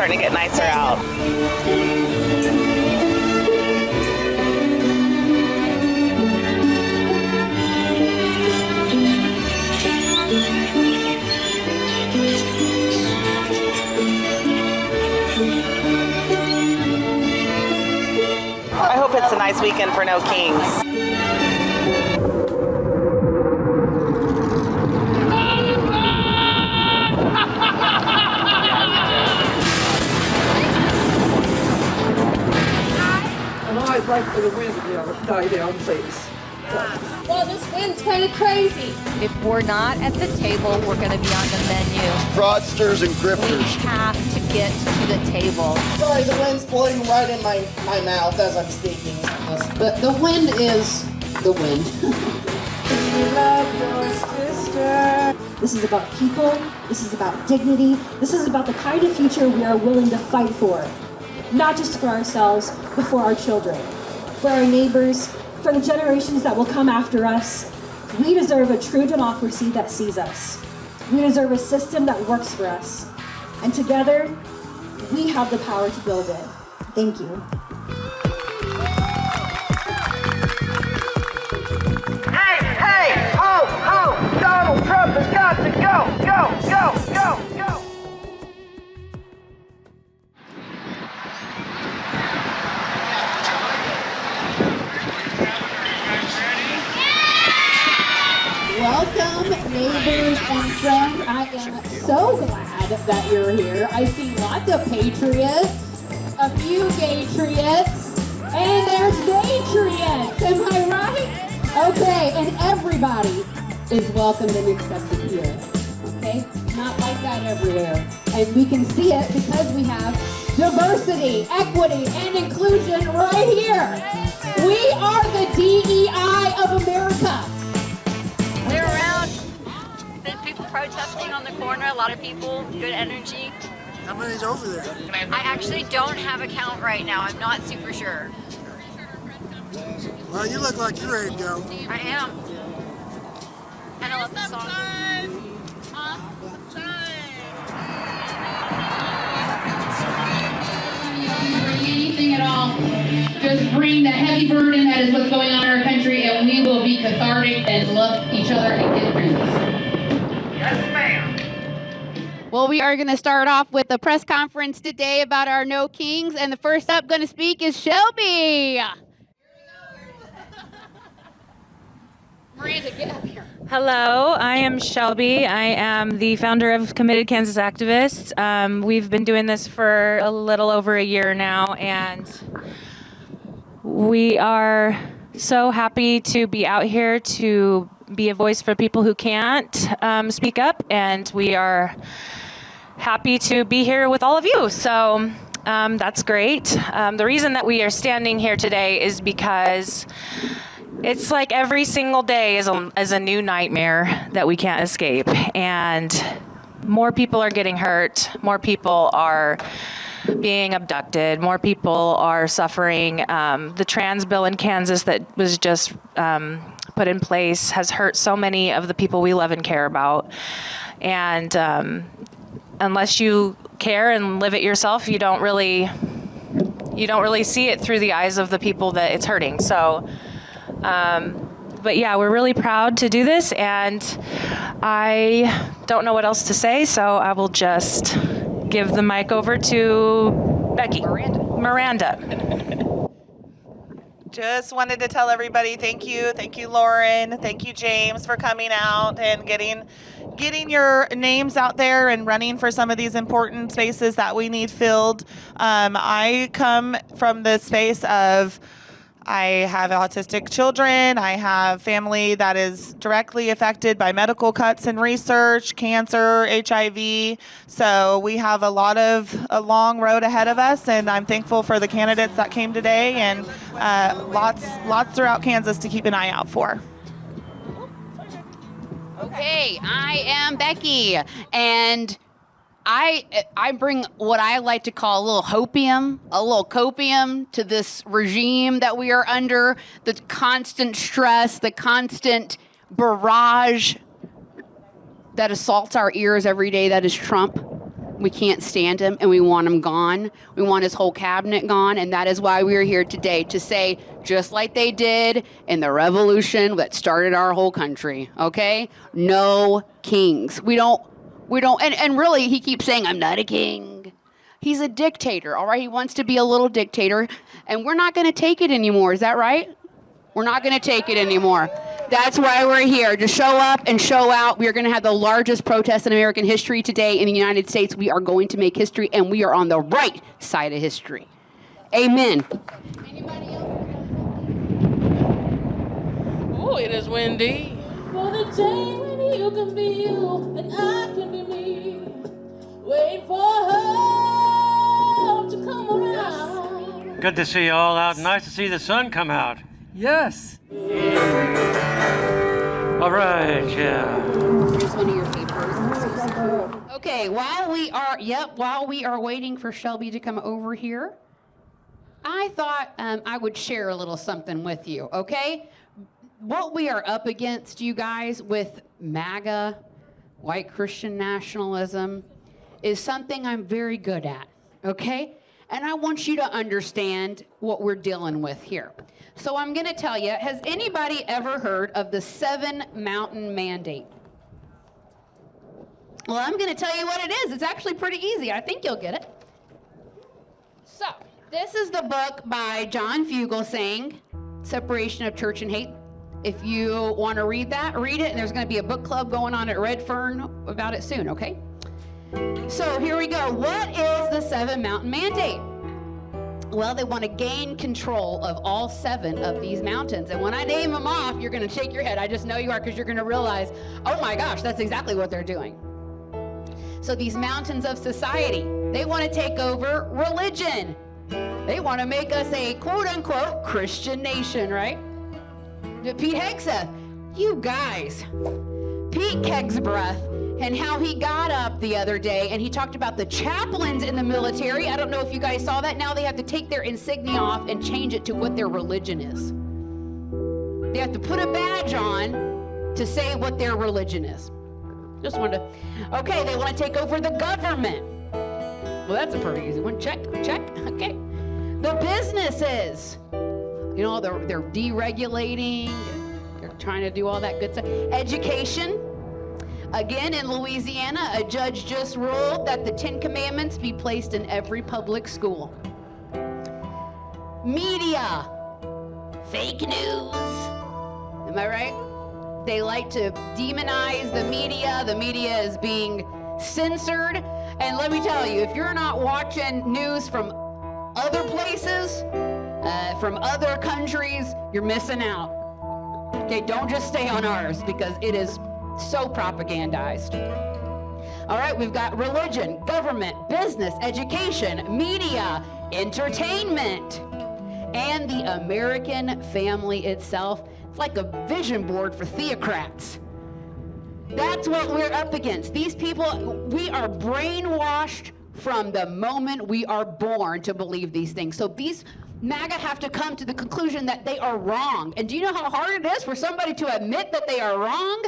starting to get nicer out. I hope it's a nice weekend for No Kings. I'd like for the wind to die down, please. Well, this wind's kind of crazy. If we're not at the table, we're going to be on the menu. Fraudsters and We grifters. have to get to the table. Sorry, the wind's blowing right in my mouth as I'm speaking. The wind is the wind. Love your sister. This is about people. This is about dignity. This is about the kind of future we are willing to fight for. Not just for ourselves, but for our children, for our neighbors, for the generations that will come after us. We deserve a true democracy that sees us. We deserve a system that works for us. And together, we have the power to build it. Thank you. Hey, ho, Donald Trump has got to go. Welcome, neighbors and friends. I am so glad that you're here. I see lots of patriots, a few gaytriots, and there's gaytriots. Am I right? Okay, and everybody is welcomed and accepted here. Okay? Not like that everywhere. And we can see it because we have diversity, equity, and inclusion right here. We are the DEI of America. We're around the people protesting on the corner, a lot of people, good energy. How many's over there? I actually don't have a count right now. I'm not super sure. Well, you look like you're ready to go. I am. And I love the song. Anything at all, just bring the heavy burden that is what's going on in our country, and we will be cathartic and love each other and get through this. Yes, ma'am. Well, we are going to start off with a press conference today about our No Kings, and the first up going to speak is Shelby. Miranda, get up here. Hello, I am Shelby. I am the founder of Committed Kansas Activists. We've been doing this for a little over a year now, and we are so happy to be out here to be a voice for people who can't speak up, and we are happy to be here with all of you. So that's great. The reason that we are standing here today is because it's like every single day is a new nightmare that we can't escape. And more people are getting hurt. More people are being abducted. More people are suffering. The trans bill in Kansas that was just put in place has hurt so many of the people we love and care about. And unless you care and live it yourself, you don't really see it through the eyes of the people that it's hurting. So. But yeah, we're really proud to do this, and I don't know what else to say, so I will just give the mic over to Becky. Miranda. Just wanted to tell everybody thank you, Lauren, thank you, James, for coming out and getting your names out there and running for some of these important spaces that we need filled. I come from the space of I have autistic children. I have family that is directly affected by medical cuts in research, cancer, HIV. So we have a long road ahead of us, and I'm thankful for the candidates that came today, and lots throughout Kansas to keep an eye out for. Okay, I am Becky, and I bring what I like to call a little copium to this regime that we are under, the constant stress, the constant barrage that assaults our ears every day, that is Trump. We can't stand him, and we want him gone. We want his whole cabinet gone, and that is why we are here today, to say, just like they did in the revolution that started our whole country, okay? No kings. We don't, and really, he keeps saying, I'm not a king. He's a dictator, all right? He wants to be a little dictator, and we're not going to take it anymore. Is that right? We're not going to take it anymore. That's why we're here, to show up and show out. We are going to have the largest protest in American history today in the United States. We are going to make history, and we are on the right side of history. Amen. Anybody else? Oh, it is windy. For the day when you can be you and I can be me. Wait for her to come around. Good to see you all out. Nice to see the sun come out. Yes. All right, yeah. Here's one of your papers. Okay, while we are waiting for Shelby to come over here, I thought I would share a little something with you, okay? What we are up against, you guys, with MAGA, white Christian nationalism, is something I'm very good at, okay? And I want you to understand what we're dealing with here. So I'm going to tell you, has anybody ever heard of the 7 Mountain Mandate? Well, I'm going to tell you what it is. It's actually pretty easy. I think you'll get it. So, this is the book by John Fugelsang, Separation of Church and Hate. If you want to read that, read it. And there's going to be a book club going on at Redfern about it soon, okay? So here we go. What is the 7 Mountain Mandate? Well, they want to gain control of all 7 of these mountains. And when I name them off, you're going to shake your head. I just know you are, because you're going to realize, oh my gosh, that's exactly what they're doing. So these mountains of society, they want to take over religion. They want to make us a quote-unquote Christian nation, right? Pete Hegseth, you guys, Pete Kegsbreath, and how he got up the other day and he talked about the chaplains in the military. I don't know if you guys saw that. Now they have to take their insignia off and change it to what their religion is. They have to put a badge on to say what their religion is. Just wanted to, okay, they want to take over the government. Well, that's a pretty easy one. Check, okay. The businesses, you know, they're deregulating, they're trying to do all that good stuff. Education. Again, in Louisiana, a judge just ruled that the 10 Commandments be placed in every public school. Media. Fake news. Am I right? They like to demonize the media. The media is being censored. And let me tell you, if you're not watching news from other places, from other countries, you're missing out. Okay, don't just stay on ours, because it is so propagandized. All right, we've got religion, government, business, education, media, entertainment, and the American family itself. It's like a vision board for theocrats. That's what we're up against. These people, we are brainwashed from the moment we are born to believe these things. So these MAGA have to come to the conclusion that they are wrong. And do you know how hard it is for somebody to admit that they are wrong?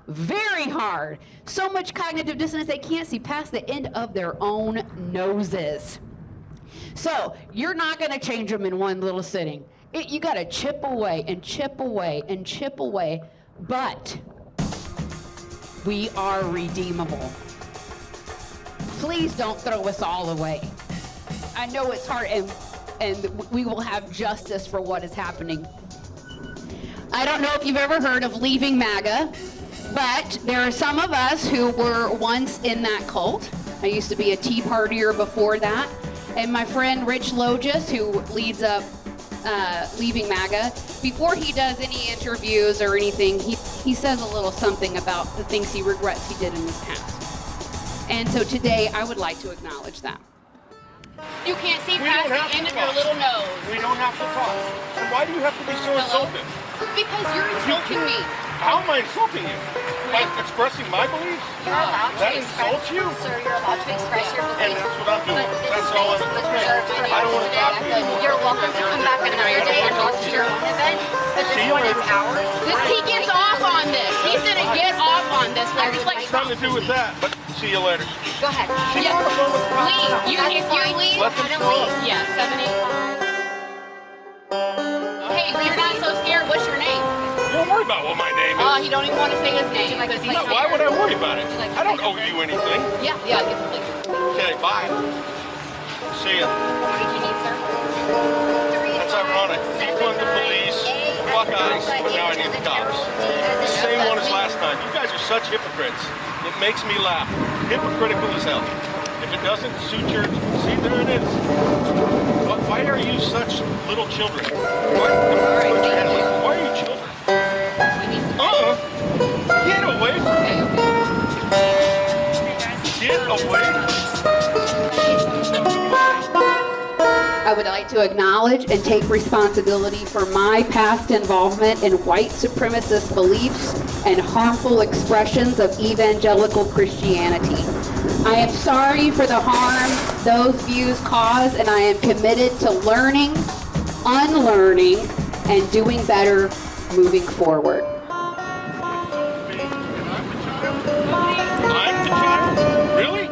Very hard. So much cognitive dissonance, they can't see past the end of their own noses. So you're not going to change them in one little sitting. You got to chip away and chip away and chip away. But we are redeemable. Please don't throw us all away. I know it's hard, and we will have justice for what is happening. I don't know if you've ever heard of leaving MAGA, but there are some of us who were once in that cult. I used to be a Tea Partier before that. And my friend Rich Logis, who leads up Leaving MAGA, before he does any interviews or anything, he says a little something about the things he regrets he did in his past. And so today, I would like to acknowledge that. You can't see past the end of your little nose. We don't have to talk. And why do you have to be so insulted? Because you're insulting me. How am I insulting you? By expressing my beliefs? You're allowed to That insults you? Sir, you're allowed to express your And beliefs. that's what I'm doing. That's all I'm doing. I don't want to talk to you. You're welcome to come back another day and talk to your own event, but this one is ours. He gets off on this. He's gonna get off on this. It's nothing to do with that. But See you later. Go ahead. She's Yeah. on the phone with the cops. Leave. If you leave, Let them then show leave. up. Yeah, 785. Hey, you're not so scared. What's your name? Don't worry about what my name is. He don't even want to say his name because he's No, why would I worry about it? I don't owe you anything. Yeah, get the picture. Okay, bye. See ya. What did you need, sir? That's ironic. Defund the police, fuck ICE, but now I need the cops. The same one as last time. You guys are such hypocrites. It makes me laugh. Hypocritical as hell. If it doesn't suit your... See, there it is. Why are you such little children? Why are you children? Get away from me. Get away. I would like to acknowledge and take responsibility for my past involvement in white supremacist beliefs and harmful expressions of evangelical Christianity. I am sorry for the harm those views cause, and I am committed to learning, unlearning, and doing better moving forward. I'm the child? Really?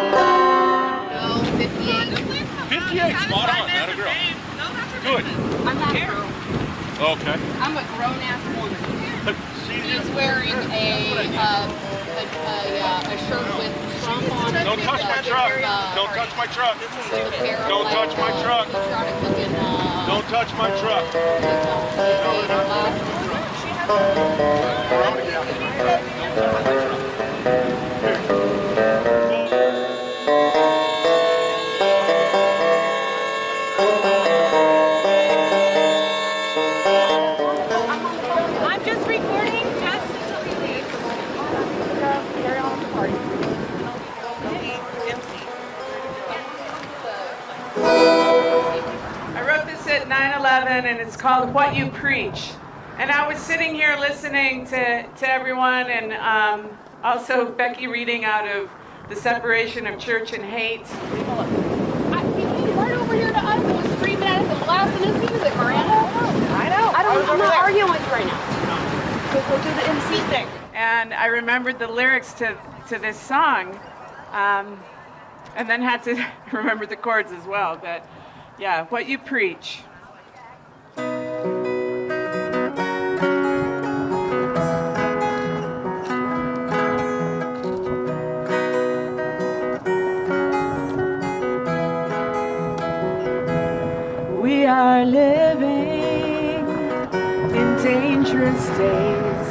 No, 58. 58, spot on, not a girl. Good. I'm not a girl. Okay. I'm a grown-ass woman. See, He's wearing a shirt with Trump on it. don't touch my truck. Don't touch my truck. Don't touch my truck. Don't touch my truck. I'm just recording just until he leaves. Carry on with the party. I wrote this at 9/11, and it's called What You Preach. And I was sitting here listening to everyone, and also Becky reading out of The Separation of Church and Hate. He's right over here to us and was screaming at us and blasting his music, Miranda. I know. I'm not arguing with you right now. Go do the MC thing. And I remembered the lyrics to this song, and then had to remember the chords as well. But yeah, What You Preach. We are living in dangerous days,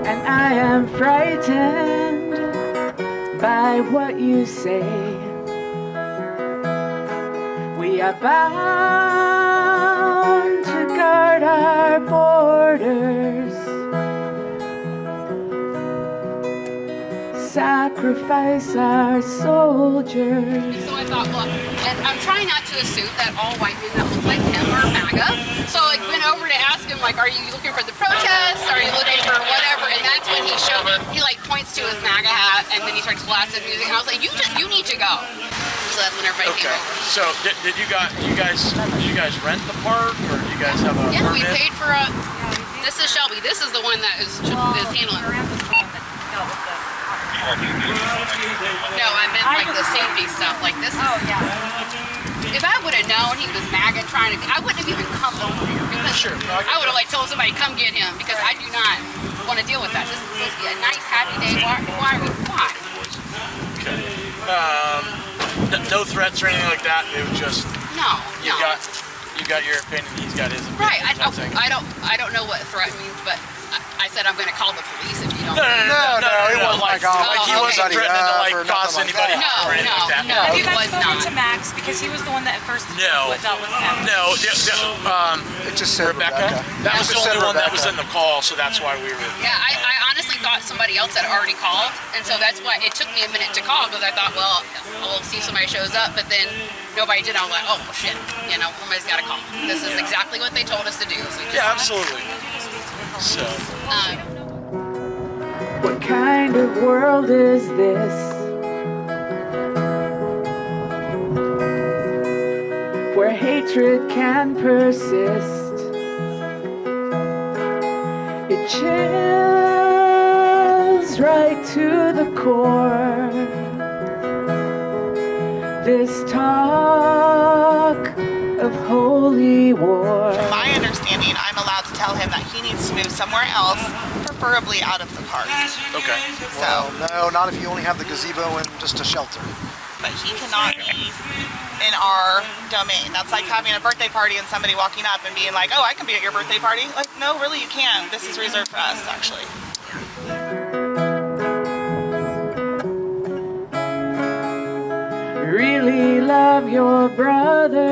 and I am frightened by what you say. We are bound to guard our borders, sacrifice our soldiers. So I thought, look, and I'm trying not to assume that all white men that look like him are MAGA. So I went over to ask him, like, are you looking for the protests? Are you looking for whatever? And that's when he showed me, he like points to his MAGA hat, and then he starts blasting music. And I was like, you need to go. So that's when everybody came over. So did you guys rent the park, or do you guys have a Yeah, we permit? paid for a. This is Shelby. This is the one that is handling. No, I meant like the safety stuff. Like this is. Oh, yeah. If I would have known he was MAGA trying to, I wouldn't have even come over here because I would have like told somebody come get him because I do not want to deal with that. This is supposed to be a nice, happy day. Why? Okay. No threats or anything like that. It was just you got your opinion. He's got his opinion. Right. I don't know what threat means, but I said I'm going to call the police if you don't. No, it wasn't like he wasn't okay. threatening to like cause anybody harm or anything like that. No, Have you he guys was spoken not. to Max because he was the one that at first No. dealt with him? No, It just said Rebecca. That was the only one that was in the call, so that's why we were. Yeah, I honestly thought somebody else had already called, and so that's why it took me a minute to call because I thought, well, I'll see if somebody shows up, but then nobody did. I was like, oh shit, somebody's got to call. This is exactly what they told us to do. So Yeah, absolutely. So. What kind of world is this? Where hatred can persist, It chills right to the core. This talk of holy war. From my understanding, I'm allowed to tell him that he needs to move somewhere else, preferably out of the park. Okay. So, no, not if you only have the gazebo and just a shelter. But he cannot be in our domain. That's like having a birthday party and somebody walking up and being like, oh, I can be at your birthday party. Like, no, really, you can't. This is reserved for us, actually. Really love your brother,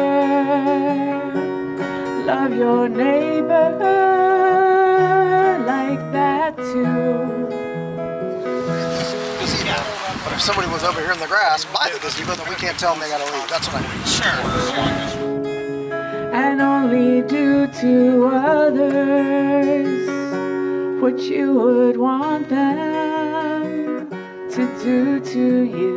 love your neighbor like that too. Gazebo. But if somebody was over here in the grass by the gazebo, then we can't tell them they gotta leave. That's what I mean. Sure. And only do to others what you would want them to do to you.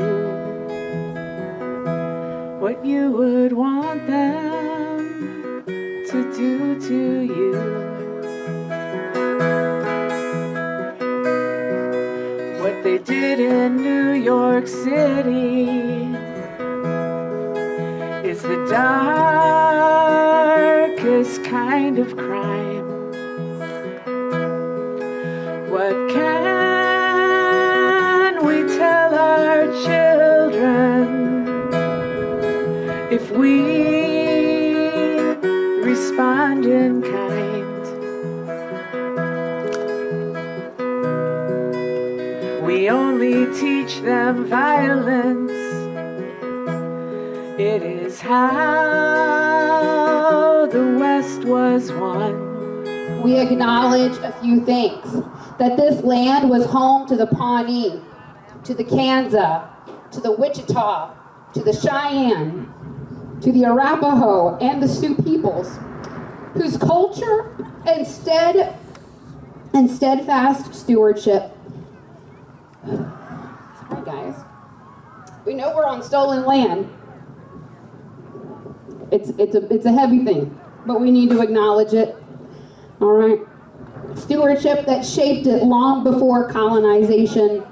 What you would want them to do to you. What they did in New York City is the darkest kind of crime. What can we tell our children if we respond in kind? We only teach them violence. It is how the West was won. We acknowledge a few things. That this land was home to the Pawnee, to the Kansas, to the Wichita, to the Cheyenne, to the Arapaho and the Sioux peoples, whose culture and steadfast stewardship. Sorry guys. We know we're on stolen land. It's a heavy thing, but we need to acknowledge it. All right. Stewardship that shaped it long before colonization.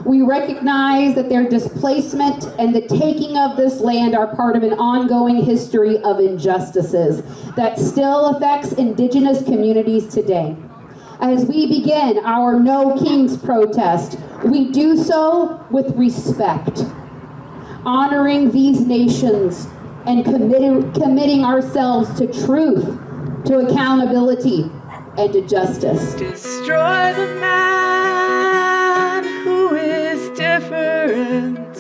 We recognize that their displacement and the taking of this land are part of an ongoing history of injustices that still affects indigenous communities today. As we begin our No Kings protest, we do so with respect, honoring these nations and committing ourselves to truth, to accountability, and to justice. Destroy the man who is different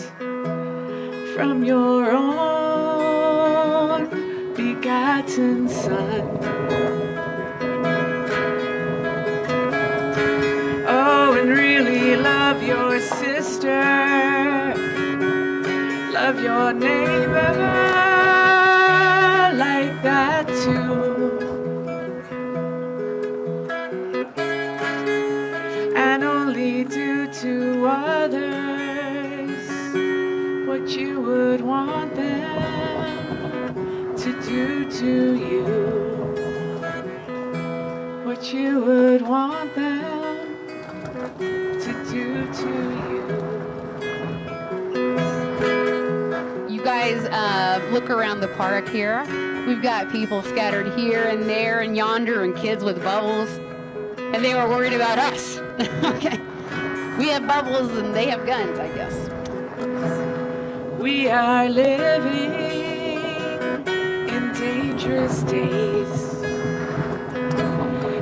from your own begotten Son. Oh, and really love your sister, love your neighbor like that too. And only do to others what you would want them to do to you. What you would want them to do to You guys look around the park here. We've got people scattered here and there and yonder and kids with bubbles. And they were worried about us. Okay. We have bubbles and they have guns, I guess. We are living in dangerous days.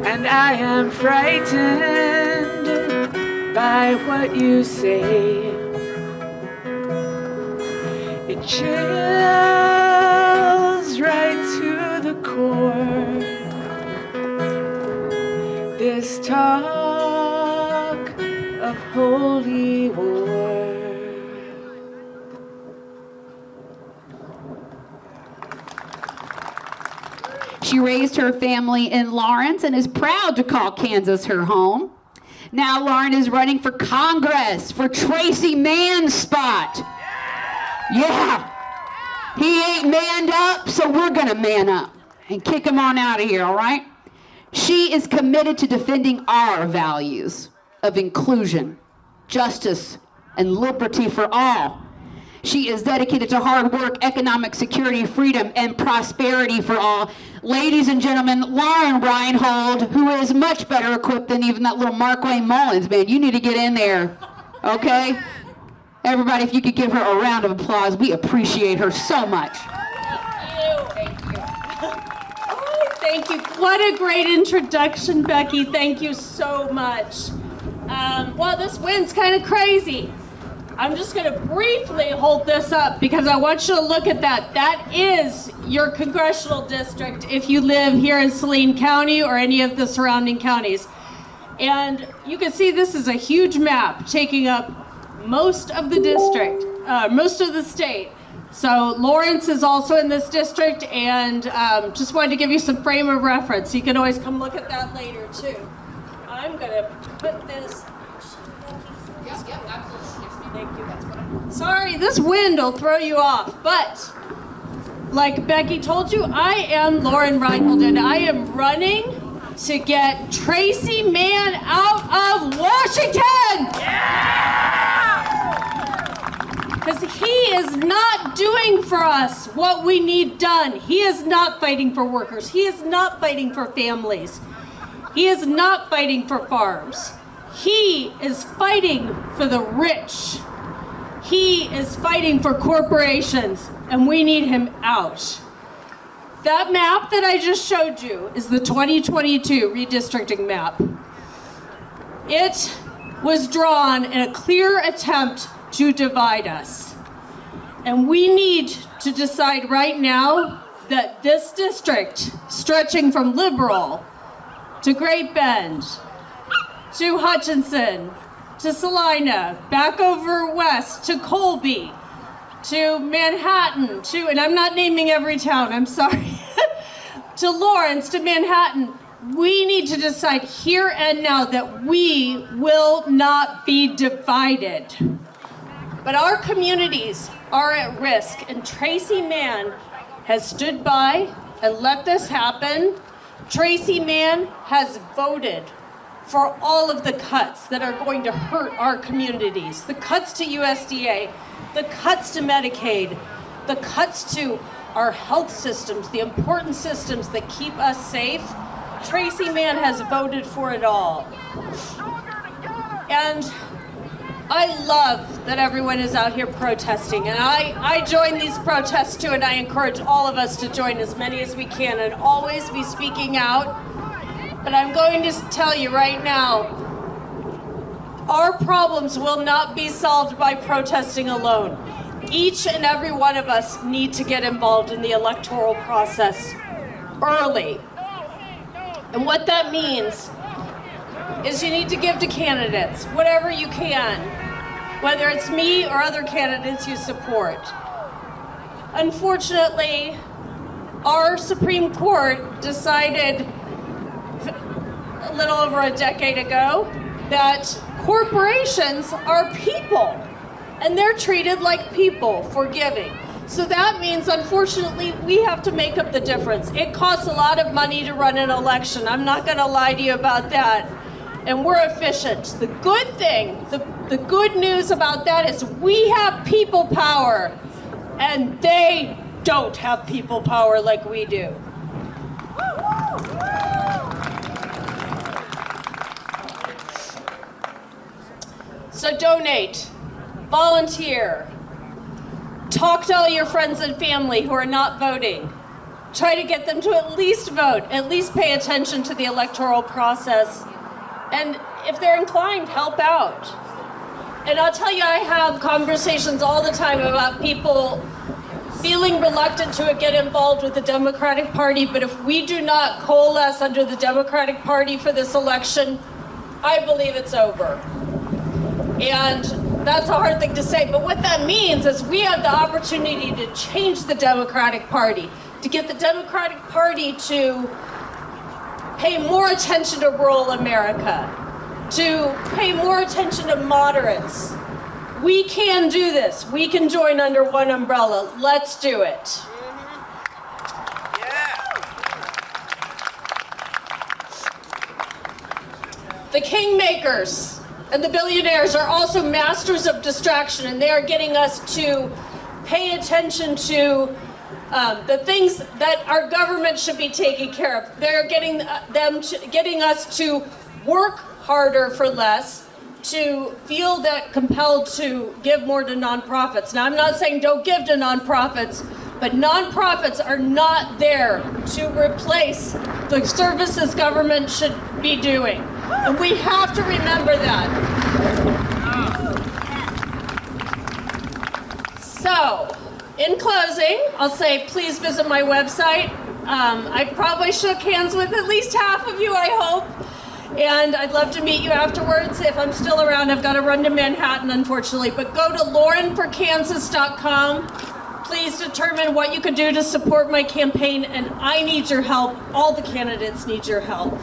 And I am frightened by what you say. It chills right to the core. This talk of holy war. She raised her family in Lawrence and is proud to call Kansas her home. Now Lauren is running for Congress for Tracy Mann's spot. Yeah. He ain't manned up, so we're gonna man up and kick him on out of here, all right? She is committed to defending our values of inclusion, justice, and liberty for all. She is dedicated to hard work, economic security, freedom, and prosperity for all. Ladies and gentlemen, Laura Reinhold, who is much better equipped than even that little Mark Wayne Mullins, man. You need to get in there, okay? Everybody, if you could give her a round of applause, we appreciate her so much. Thank you. What a great introduction, Becky. Thank you so much. Well, this wind's kind of crazy. I'm just going to briefly hold this up because I want you to look at that. That is your congressional district if you live here in Saline County or any of the surrounding counties. And you can see this is a huge map taking up most of the district, most of the state. So Lawrence is also in this district, and just wanted to give you some frame of reference. You can always come look at that later too. I'm going to put this. Yep, absolutely. Thank you. Sorry, this wind will throw you off, but like Becky told you, I am Laura Reinhold, and I am running to get Tracy Mann out of Washington! Because he is not doing for us what we need done. He is not fighting for workers. He is not fighting for families. He is not fighting for farms. He is fighting for the rich. He is fighting for corporations, and we need him out. That map that I just showed you is the 2022 redistricting map. It was drawn in a clear attempt to divide us. And we need to decide right now that this district, stretching from Liberal to Great Bend, to Hutchinson, to Salina, back over west to Colby, to Manhattan, and I'm not naming every town, I'm sorry, to Lawrence, to Manhattan, we need to decide here and now that we will not be divided. But our communities are at risk, and Tracy Mann has stood by and let this happen. Tracy Mann has voted for all of the cuts that are going to hurt our communities. The cuts to USDA, the cuts to Medicaid, the cuts to our health systems, the important systems that keep us safe. Tracy Mann has voted for it all. And I love that everyone is out here protesting, and I join these protests too, and I encourage all of us to join as many as we can and always be speaking out. But I'm going to tell you right now, our problems will not be solved by protesting alone. Each and every one of us need to get involved in the electoral process early. And what that means is you need to give to candidates whatever you can, whether it's me or other candidates you support. Unfortunately, our Supreme Court decided a little over a decade ago that corporations are people, and they're treated like people for giving. So that means, unfortunately, we have to make up the difference. It costs a lot of money to run an election. I'm not going to lie to you about that. And we're efficient. The good thing, the good news about that is we have people power, and they don't have people power like we do. So donate, volunteer, talk to all your friends and family who are not voting. Try to get them to at least vote, at least pay attention to the electoral process. And if they're inclined, help out. And I'll tell you, I have conversations all the time about people feeling reluctant to get involved with the Democratic Party, but if we do not coalesce under the Democratic Party for this election, I believe it's over. And that's a hard thing to say, but what that means is we have the opportunity to change the Democratic Party, to get the Democratic Party to pay more attention to rural America, to pay more attention to moderates. We can do this. We can join under one umbrella. Let's do it. The kingmakers and the billionaires are also masters of distraction, and they are getting us to pay attention to the things that our government should be taking care of. They're getting getting us to work harder for less, to feel that compelled to give more to nonprofits. Now, I'm not saying don't give to nonprofits, but nonprofits are not there to replace the services government should be doing. And we have to remember that. So, in closing, I'll say please visit my website. I probably shook hands with at least half of you, I hope. And I'd love to meet you afterwards. If I'm still around, I've got to run to Manhattan, unfortunately. But go to laurenforkansas.com. Please determine what you can do to support my campaign, and I need your help. All the candidates need your help.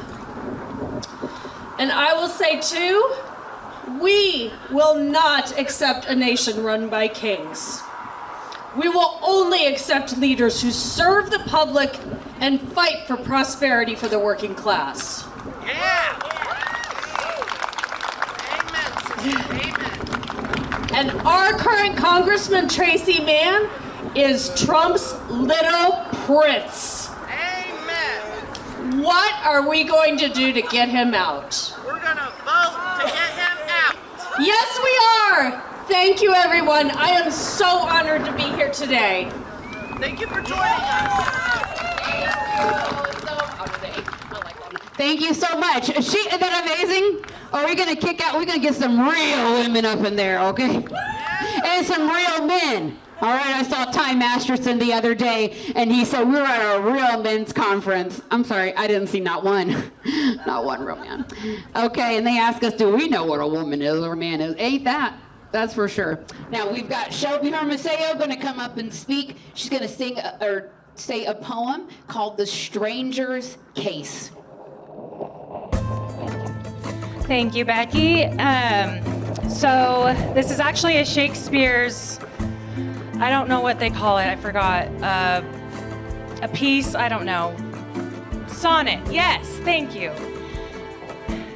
And I will say, too, we will not accept a nation run by kings. We will only accept leaders who serve the public and fight for prosperity for the working class. Yeah! Amen. And our current Congressman Tracy Mann is Trump's little prince. Amen. What are we going to do to get him out? We're gonna vote to get him out. Yes, we are. Thank you, everyone. I am so honored to be here today. Thank you for joining us. Thank you so much. Isn't that amazing? Are we gonna kick out? We're gonna get some real women up in there, okay? And some real men. All right, I saw Ty Masterson the other day, and he said we were at a real men's conference. I'm sorry, I didn't see not one real man. Okay, and they asked us, do we know what a woman is or a man is? Ain't that? That's for sure. Now we've got Shelby Hermosillo going to come up and speak. She's going to sing or say a poem called "The Stranger's Case." Thank you, Becky. So this is actually a Shakespeare's, I don't know what they call it, I forgot. A piece, I don't know. Sonnet, yes, thank you.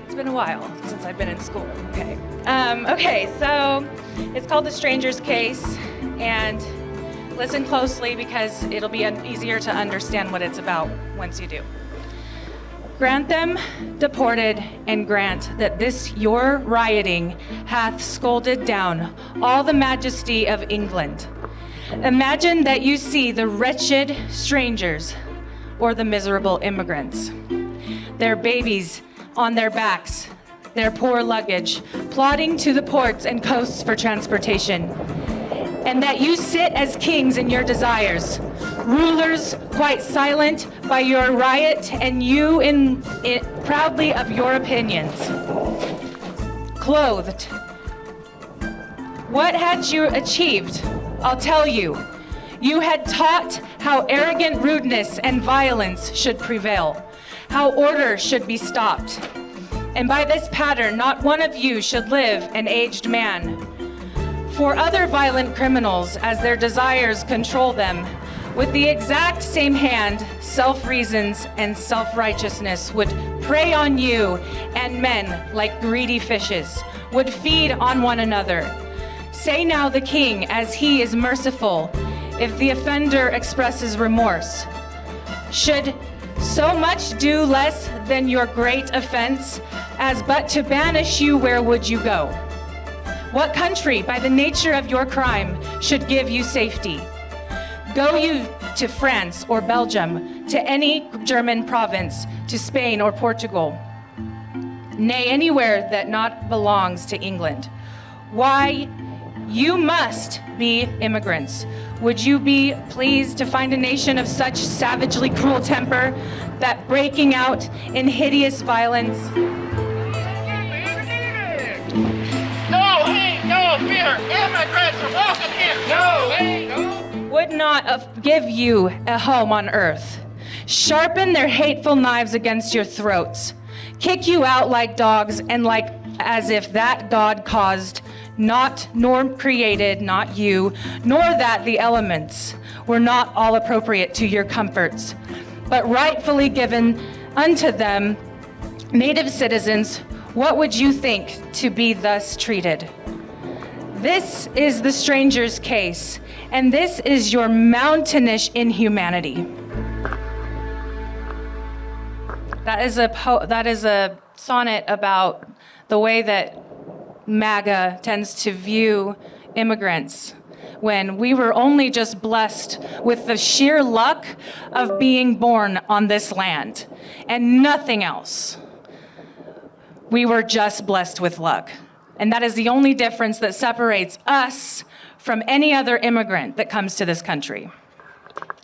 It's been a while since I've been in school, okay. Okay, so it's called The Stranger's Case, and listen closely because it'll be easier to understand what it's about once you do. Grant them deported, and grant that this your rioting hath scolded down all the majesty of England. Imagine that you see the wretched strangers or the miserable immigrants, their babies on their backs, their poor luggage, plodding to the ports and coasts for transportation. And that you sit as kings in your desires, rulers quite silent by your riot, and you in proudly of your opinions. Clothed. What had you achieved? I'll tell you. You had taught how arrogant rudeness and violence should prevail, how order should be stopped. And by this pattern, not one of you should live an aged man. For other violent criminals, as their desires control them, with the exact same hand, self-reasons and self-righteousness would prey on you, and men, like greedy fishes, would feed on one another. Say now the king, as he is merciful, if the offender expresses remorse. Should so much do less than your great offense, as but to banish you, where would you go? What country, by the nature of your crime, should give you safety? Go you to France or Belgium, to any German province, to Spain or Portugal, nay, anywhere that not belongs to England. Why, you must be immigrants. Would you be pleased to find a nation of such savagely cruel temper that breaking out in hideous violence? No hate, no fear. Immigrants are welcome here. No hate, no. Would not give you a home on earth. Sharpen their hateful knives against your throats. Kick you out like dogs, and like as if that God caused, not nor created, not you, nor that the elements were not all appropriate to your comforts, but rightfully given unto them, native citizens, What would you think to be thus treated? This is the stranger's case, and this is your mountainish inhumanity. That is a sonnet about the way that MAGA tends to view immigrants, when we were only just blessed with the sheer luck of being born on this land and nothing else. We were just blessed with luck. And that is the only difference that separates us from any other immigrant that comes to this country.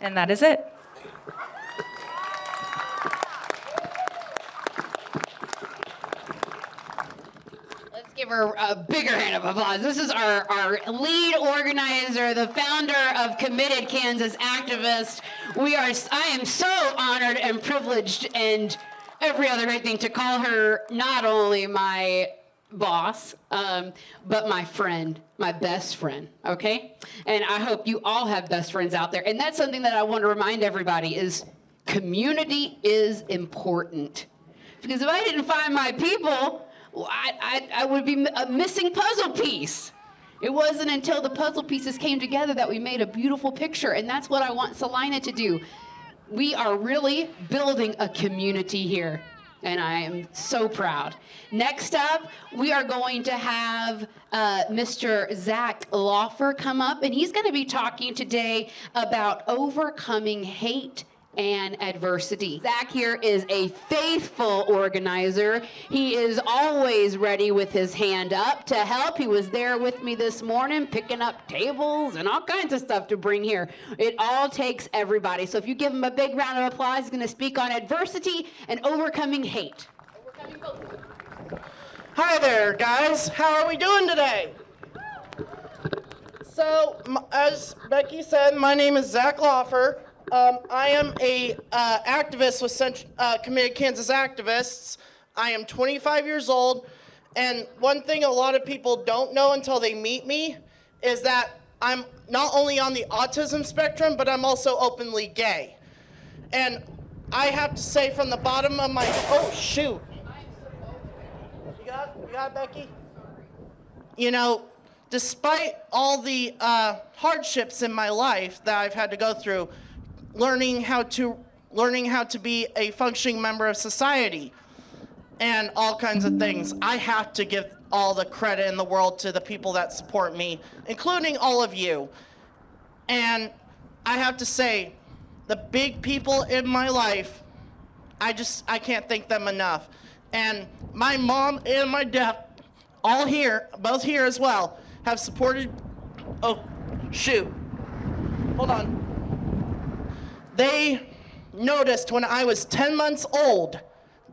And that is it. Give her a bigger hand of applause. This is our lead organizer, the founder of Committed Kansas Activists. I am so honored and privileged and every other great thing to call her not only my boss, but my friend, my best friend, okay? And I hope you all have best friends out there. And that's something that I want to remind everybody is community is important. Because if I didn't find my people, I would be a missing puzzle piece. It wasn't until the puzzle pieces came together that we made a beautiful picture, and that's what I want Salina to do. We are really building a community here, and I am so proud. Next up, we are going to have Mr. Zach Laufer come up, and he's going to be talking today about overcoming hate and adversity. Zach here is a faithful organizer. He is always ready with his hand up to help. He was there with me this morning picking up tables and all kinds of stuff to bring here. It all takes everybody. So if you give him a big round of applause, he's going to speak on adversity and overcoming hate. Hi there, guys. How are we doing today? So, as Becky said, my name is Zach Laufer. I am a activist with Committed Kansas Activists. I am 25 years old, and one thing a lot of people don't know until they meet me is that I'm not only on the autism spectrum, but I'm also openly gay. And I have to say from the bottom of my, oh shoot. You got it, Becky? You know, despite all the hardships in my life that I've had to go through, learning how to be a functioning member of society and all kinds of things. I have to give all the credit in the world to the people that support me, including all of you. And I have to say, the big people in my life, I can't thank them enough. And my mom and my dad, all here, both here as well, have supported, oh, shoot, hold on. They noticed when I was 10 months old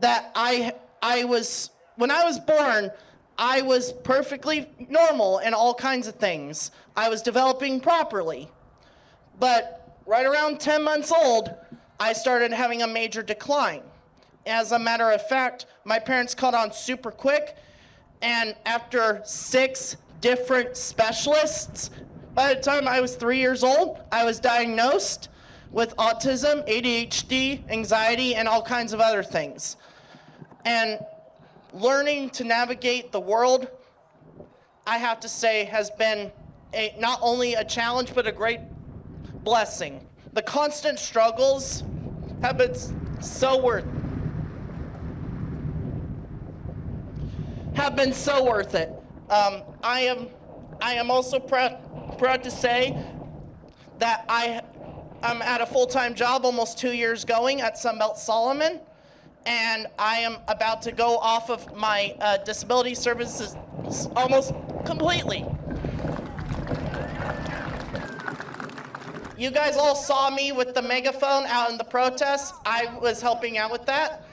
that when I was born, I was perfectly normal in all kinds of things. I was developing properly. But right around 10 months old, I started having a major decline. As a matter of fact, my parents caught on super quick, and after 6 different specialists, by the time I was 3 years old, I was diagnosed with autism, ADHD, anxiety, and all kinds of other things. And learning to navigate the world, I have to say, has been not only a challenge, but a great blessing. The constant struggles have been so worth it. I am also proud to say that I'm at a full-time job, almost 2 years going at Sunbelt Solomon, and I am about to go off of my disability services almost completely. You guys all saw me with the megaphone out in the protests. I was helping out with that.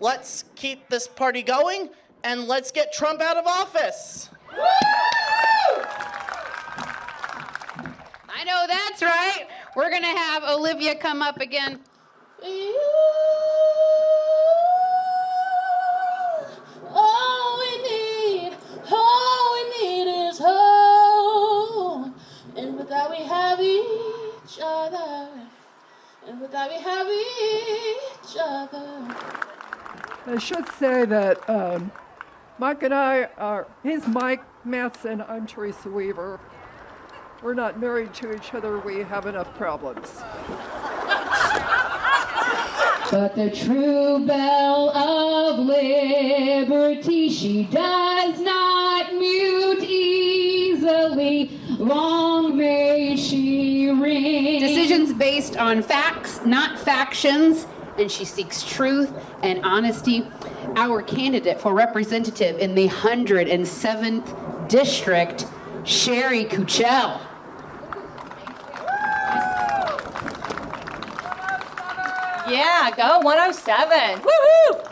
Let's keep this party going, and let's get Trump out of office. I know that's right. We're going to have Olivia come up again. All we need is hope. And with that we have each other. And with that we have each other. I should say that Mike and I are, he's Mike Mattson, I'm Teresa Weaver. We're not married to each other, we have enough problems. But the true bell of liberty, she does not mute easily. Long may she ring. Decisions based on facts, not factions, and she seeks truth and honesty. Our candidate for representative in the 107th District, Cheri Koochel. Yeah, go 107. Woohoo!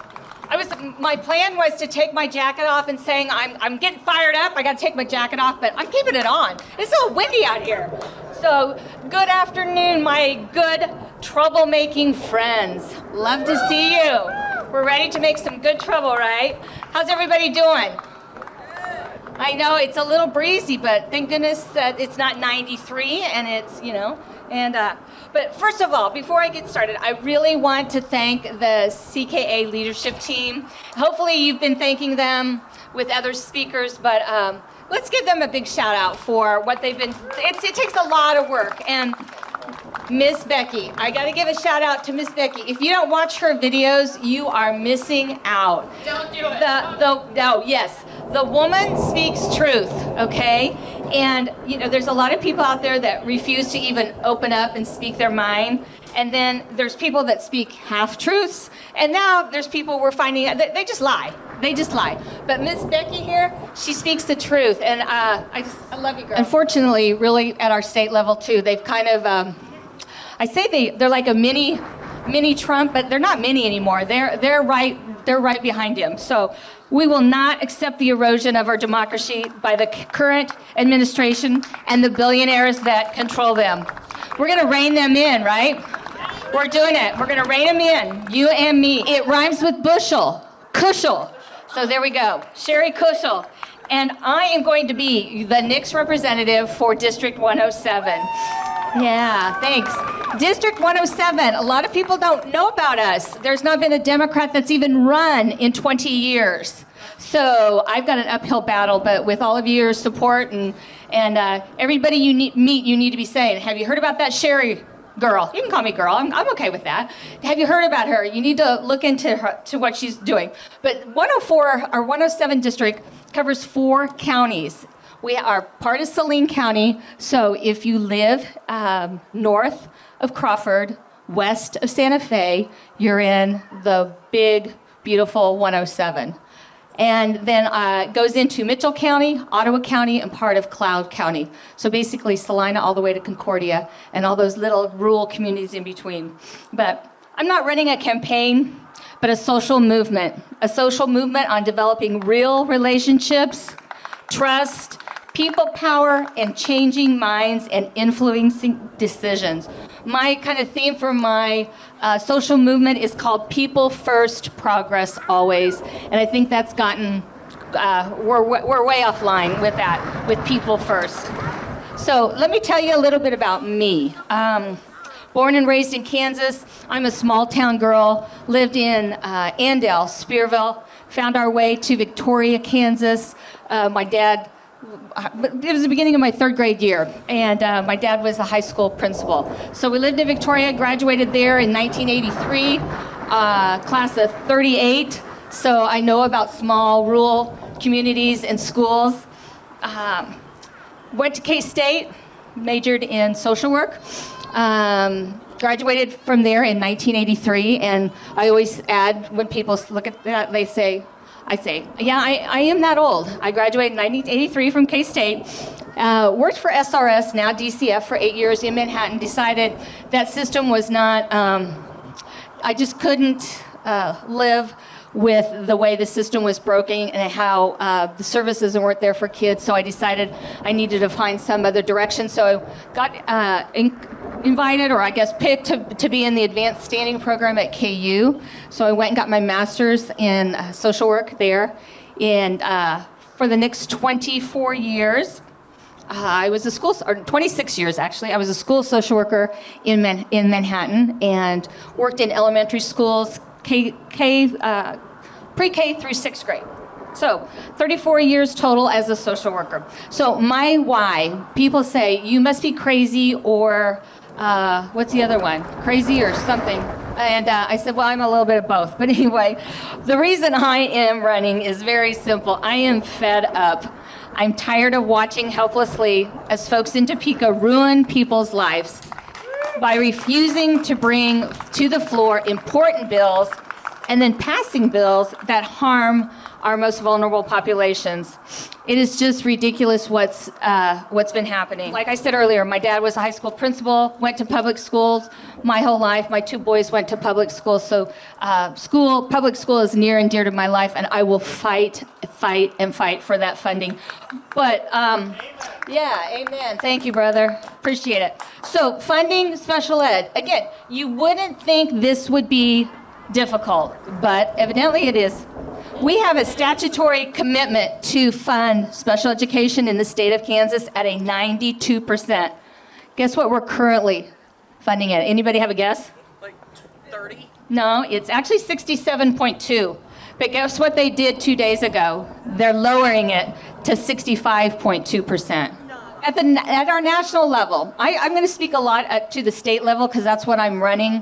My plan was to take my jacket off and saying I'm getting fired up. I got to take my jacket off, but I'm keeping it on. It's so windy out here. So, good afternoon, my good troublemaking friends. Love to see you. We're ready to make some good trouble, right? How's everybody doing? I know it's a little breezy, but thank goodness that it's not 93 and it's, but first of all, before I get started, I really want to thank the CKA leadership team. Hopefully you've been thanking them with other speakers, but let's give them a big shout out for what they've been, it takes a lot of work. And Miss Becky, I gotta give a shout out to Miss Becky. If you don't watch her videos, you are missing out. Don't do it. The woman speaks truth, okay? And, there's a lot of people out there that refuse to even open up and speak their mind. And then there's people that speak half-truths. And now there's people we're finding, they just lie. They just lie. But Miss Becky here, she speaks the truth. And I love you, girl. Unfortunately, really at our state level, too, they've kind of, I say they're like a mini Trump, but they're not mini anymore. They're right behind him. So we will not accept the erosion of our democracy by the current administration and the billionaires that control them. We're going to rein them in, right? We're doing it. We're going to rein them in, you and me. It rhymes with bushel, Koochel. So there we go, Cheri Koochel. And I am going to be the next representative for District 107. Yeah, thanks. District 107, a lot of people don't know about us. There's not been a Democrat that's even run in 20 years. So I've got an uphill battle, but with all of your support and everybody you meet, you need to be saying, have you heard about that Cheri girl? You can call me girl, I'm okay with that. Have you heard about her? You need to look into her, to what she's doing. But 104, or 107 district covers 4 counties. We are part of Saline County, so if you live north of Crawford, west of Santa Fe, you're in the big, beautiful 107. And then it goes into Mitchell County, Ottawa County, and part of Cloud County. So basically Salina all the way to Concordia and all those little rural communities in between. But I'm not running a campaign, but a social movement on developing real relationships, trust, people power, and changing minds and influencing decisions. My kind of theme for my social movement is called People First, Progress Always. And I think that's gotten, we're way offline with that, with people first. So let me tell you a little bit about me. Born and raised in Kansas, I'm a small town girl, lived in Andale, Spearville, found our way to Victoria, Kansas. My dad, it was the beginning of my 3rd grade year, and my dad was a high school principal. So we lived in Victoria, graduated there in 1983, class of 38. So I know about small rural communities and schools. Went to K-State, majored in social work. Graduated from there in 1983, and I always add, when people look at that, I say, yeah, I am that old. I graduated in 1983 from K-State, worked for SRS, now DCF, for 8 years in Manhattan, decided that system was not, I just couldn't live with the way the system was broken and how the services weren't there for kids, so I decided I needed to find some other direction. So I got invited, or I guess picked, to be in the advanced standing program at KU. So I went and got my master's in social work there. And for the next 24 years, I was a school, or 26 years actually, I was a school social worker in Manhattan and worked in elementary schools, pre-K through 6th grade. So 34 years total as a social worker. So my why, people say, you must be crazy or what's the other one? Crazy or something. And I said, well, I'm a little bit of both. But anyway, the reason I am running is very simple. I am fed up. I'm tired of watching helplessly as folks in Topeka ruin people's lives by refusing to bring to the floor important bills and then passing bills that harm our most vulnerable populations. It is just ridiculous what's been happening. Like I said earlier, my dad was a high school principal, went to public schools my whole life. My 2 boys went to public school, so public school is near and dear to my life, and I will fight for that funding. But yeah, amen. Thank you, brother. Appreciate it. So funding special ed. Again, you wouldn't think this would be difficult, but evidently it is. We have a statutory commitment to fund special education in the state of Kansas at a 92%. Guess what we're currently funding it? Anybody have a guess? Like 30? No, it's actually 67.2. But guess what they did 2 days ago? They're lowering it to 65.2%. At our national level, I'm going to speak a lot to the state level because that's what I'm running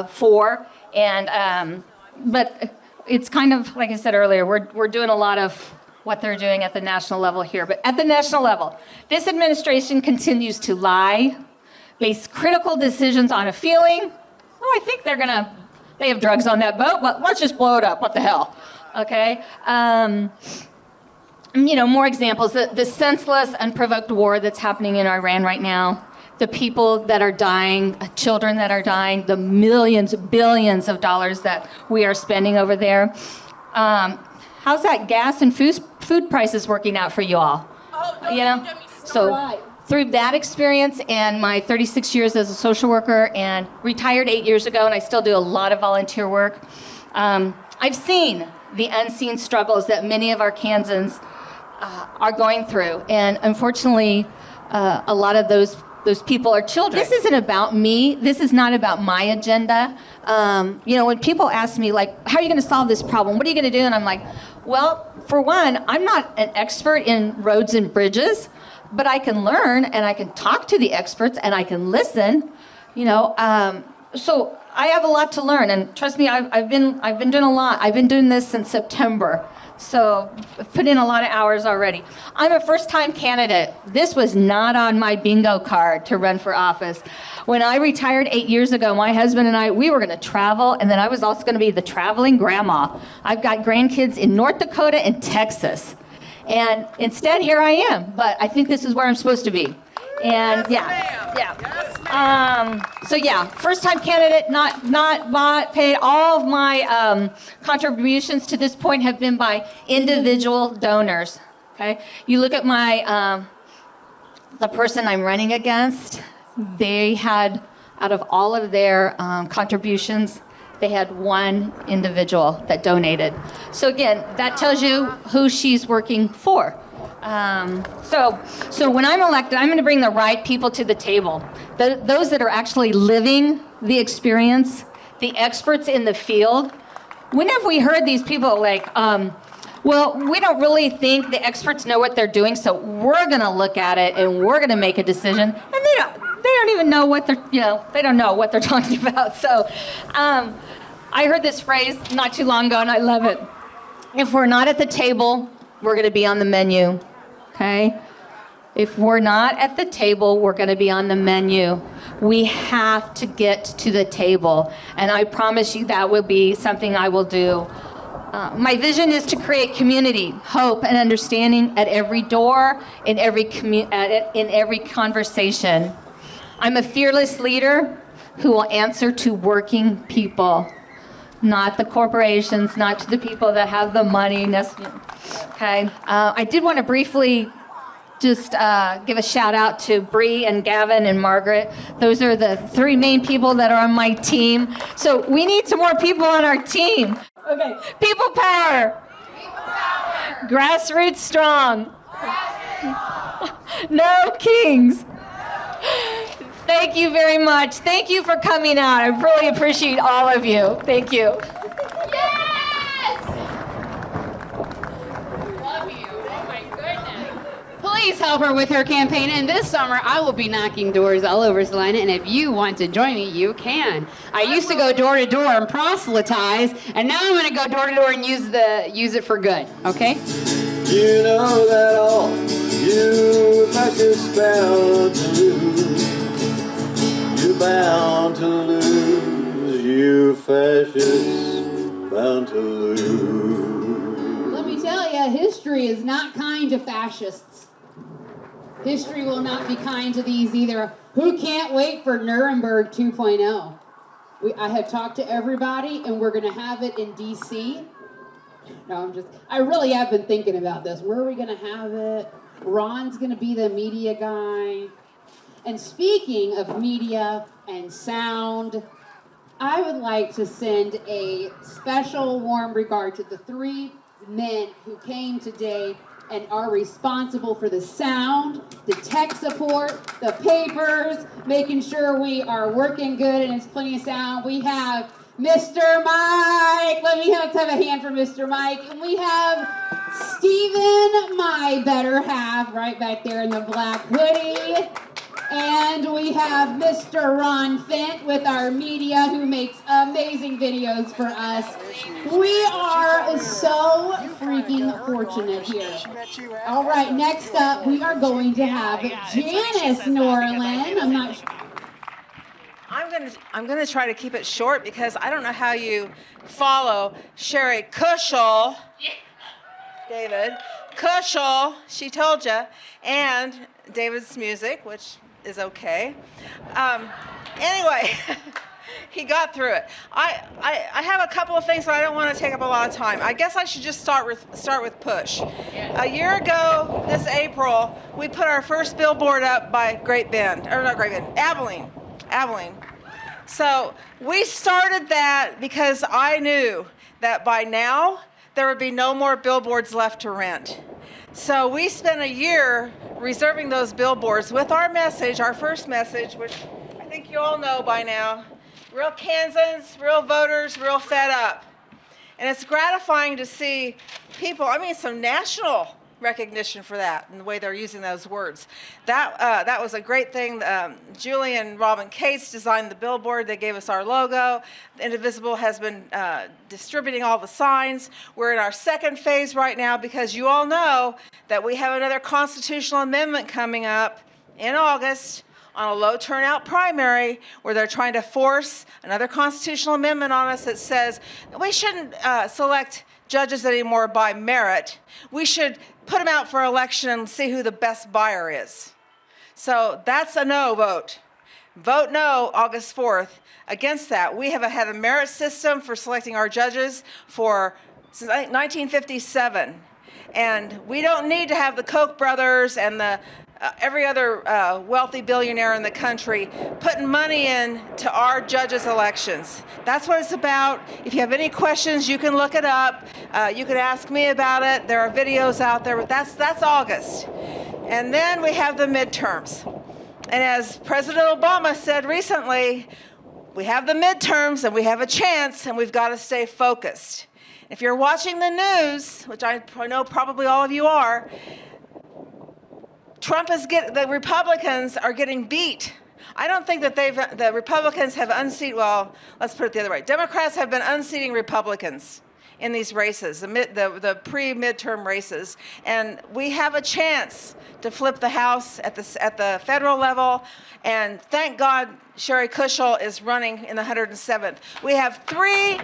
for. And but it's kind of, like I said earlier, we're doing a lot of what they're doing at the national level here. But at the national level, this administration continues to lie, base critical decisions on a feeling. Oh, I think they have drugs on that boat. Well, let's just blow it up. What the hell? Okay. More examples. The senseless, unprovoked war that's happening in Iran right now. The people that are dying, children that are dying, the millions, billions of dollars that we are spending over there. How's that gas and food prices working out for you all? So through that experience and my 36 years as a social worker and retired 8 years ago, and I still do a lot of volunteer work, I've seen the unseen struggles that many of our Kansans are going through. And unfortunately, a lot of those people are children. This isn't about me. This is not about my agenda. When people ask me, like, how are you going to solve this problem? What are you going to do? And I'm like, well, for one, I'm not an expert in roads and bridges, but I can learn and I can talk to the experts and I can listen. So I have a lot to learn. And trust me, I've been doing a lot. I've been doing this since September. So I've put in a lot of hours already. I'm a first-time candidate. This was not on my bingo card to run for office. When I retired 8 years ago, my husband and I, we were going to travel, and then I was also going to be the traveling grandma. I've got grandkids in North Dakota and Texas. And instead, here I am. But I think this is where I'm supposed to be. And first-time candidate, not bought, paid. All of my contributions to this point have been by individual donors. Okay, you look at my the person I'm running against. They had, out of all of their contributions, they had one individual that donated. So again, that tells you who she's working for. So when I'm elected, I'm going to bring the right people to the table. Those that are actually living the experience, the experts in the field. When have we heard these people like, well, we don't really think the experts know what they're doing, so we're going to look at it and we're going to make a decision. And they don't even know what they don't know what they're talking about. So I heard this phrase not too long ago, and I love it. If we're not at the table, we're going to be on the menu. Okay? If we're not at the table, we're going to be on the menu. We have to get to the table. And I promise you that will be something I will do. My vision is to create community, hope, and understanding at every door, in every conversation. I'm a fearless leader who will answer to working people, not the corporations, not to the people that have the money. Okay. I did want to briefly just give a shout out to Bree and Gavin and Margaret. Those are the 3 main people that are on my team. So we need some more people on our team. Okay. People power. Grassroots strong. No kings. Thank you very much. Thank you for coming out. I really appreciate all of you. Thank you. Yes! Please help her with her campaign. And this summer, I will be knocking doors all over Salina. And if you want to join me, you can. I used to go door to door and proselytize, and now I'm going to go door to door and use it for good. Okay? You know that all you fascists bound to lose. You're bound to lose. You fascists bound to lose. Let me tell you, history is not kind to fascists. History will not be kind to these either. Who can't wait for Nuremberg 2.0? I have talked to everybody, and we're going to have it in D.C. No, I really have been thinking about this. Where are we going to have it? Ron's going to be the media guy. And speaking of media and sound, I would like to send a special warm regard to the 3 men who came today and are responsible for the sound, the tech support, the papers, making sure we are working good and it's plenty of sound. We have Mr. Mike. Let's have a hand for Mr. Mike. And we have Steven, my better half, right back there in the black hoodie. And we have Mr. Ron Fent with our media, who makes amazing videos for us. We are so freaking fortunate here. All right, next up, we are going to have Janice Norlin. I'm not sure. I'm gonna try to keep it short because I don't know how you follow Cheri Koochel. David Koochel, she told you, and David's music, which is okay. Anyway, he got through it. I have a couple of things, but I don't want to take up a lot of time. I guess I should just start with push. A year ago, this April, we put our first billboard up by Abilene. So we started that because I knew that by now there would be no more billboards left to rent. So we spent a year reserving those billboards with our message, our first message, which I think you all know by now. Real Kansans, real voters, real fed up. And it's gratifying to see people, some national recognition for that and the way they're using those words. That was a great thing. Julie and Robin Cates designed the billboard. They gave us our logo. Indivisible has been distributing all the signs. We're in our second phase right now because you all know that we have another constitutional amendment coming up in August on a low turnout primary where they're trying to force another constitutional amendment on us that says we shouldn't select judges anymore by merit. We should put them out for election and see who the best buyer is. So that's a no vote. Vote no August 4th against that. We have had a merit system for selecting our judges since 1957. And we don't need to have the Koch brothers and every other wealthy billionaire in the country putting money into our judges' elections. That's what it's about. If you have any questions, you can look it up. You can ask me about it. There are videos out there. But that's August. And then we have the midterms. And as President Obama said recently, we have the midterms and we have a chance and we've got to stay focused. If you're watching the news, which I know probably all of you are, the Republicans are getting beat. I don't think that the Republicans have unseated, well, let's put it the other way. Democrats have been unseating Republicans in these races, the pre-midterm races. And we have a chance to flip the House at the federal level. And thank God Cheri Koochel is running in the 107th. We have three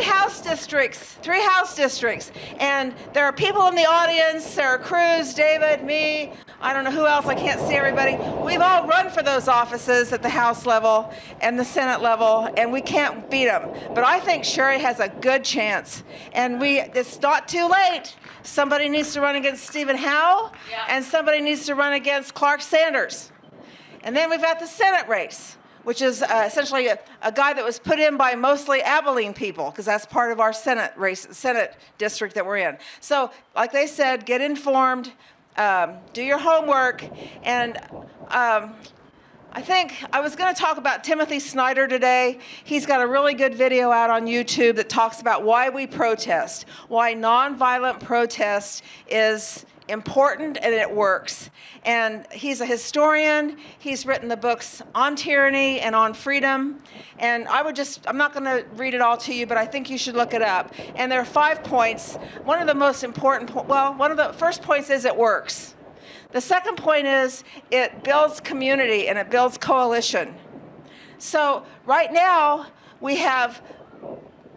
House districts, and there are people in the audience, Sarah Cruz, David, me, I don't know who else, I can't see everybody. We've all run for those offices at the House level and the Senate level, and we can't beat them. But I think Cheri has a good chance, and it's not too late. Somebody needs to run against Stephen Howe, and somebody needs to run against Clark Sanders. And then we've got the Senate race, which is essentially a guy that was put in by mostly Abilene people, because that's part of our Senate district that we're in. So, like they said, get informed, do your homework, and I think I was going to talk about Timothy Snyder today. He's got a really good video out on YouTube that talks about why we protest, why nonviolent protest is important and it works. And he's a historian. He's written the books on tyranny and on freedom. And I'm not going to read it all to you, but I think you should look it up. And there are 5 points. One of the most important, one of the first points is it works. The second point is it builds community and it builds coalition. So right now we have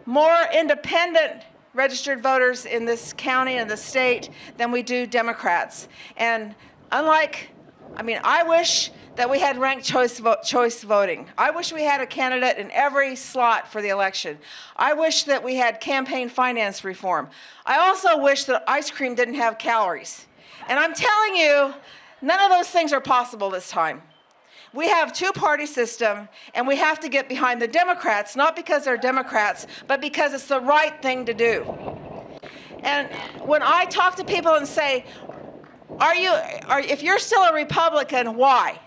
more independent registered voters in this county and the state than we do Democrats. And I wish that we had ranked choice voting. I wish we had a candidate in every slot for the election. I wish that we had campaign finance reform. I also wish that ice cream didn't have calories. And I'm telling you, none of those things are possible this time. We have two-party system, and we have to get behind the Democrats, not because they're Democrats, but because it's the right thing to do. And when I talk to people and say, if you're still a Republican, why?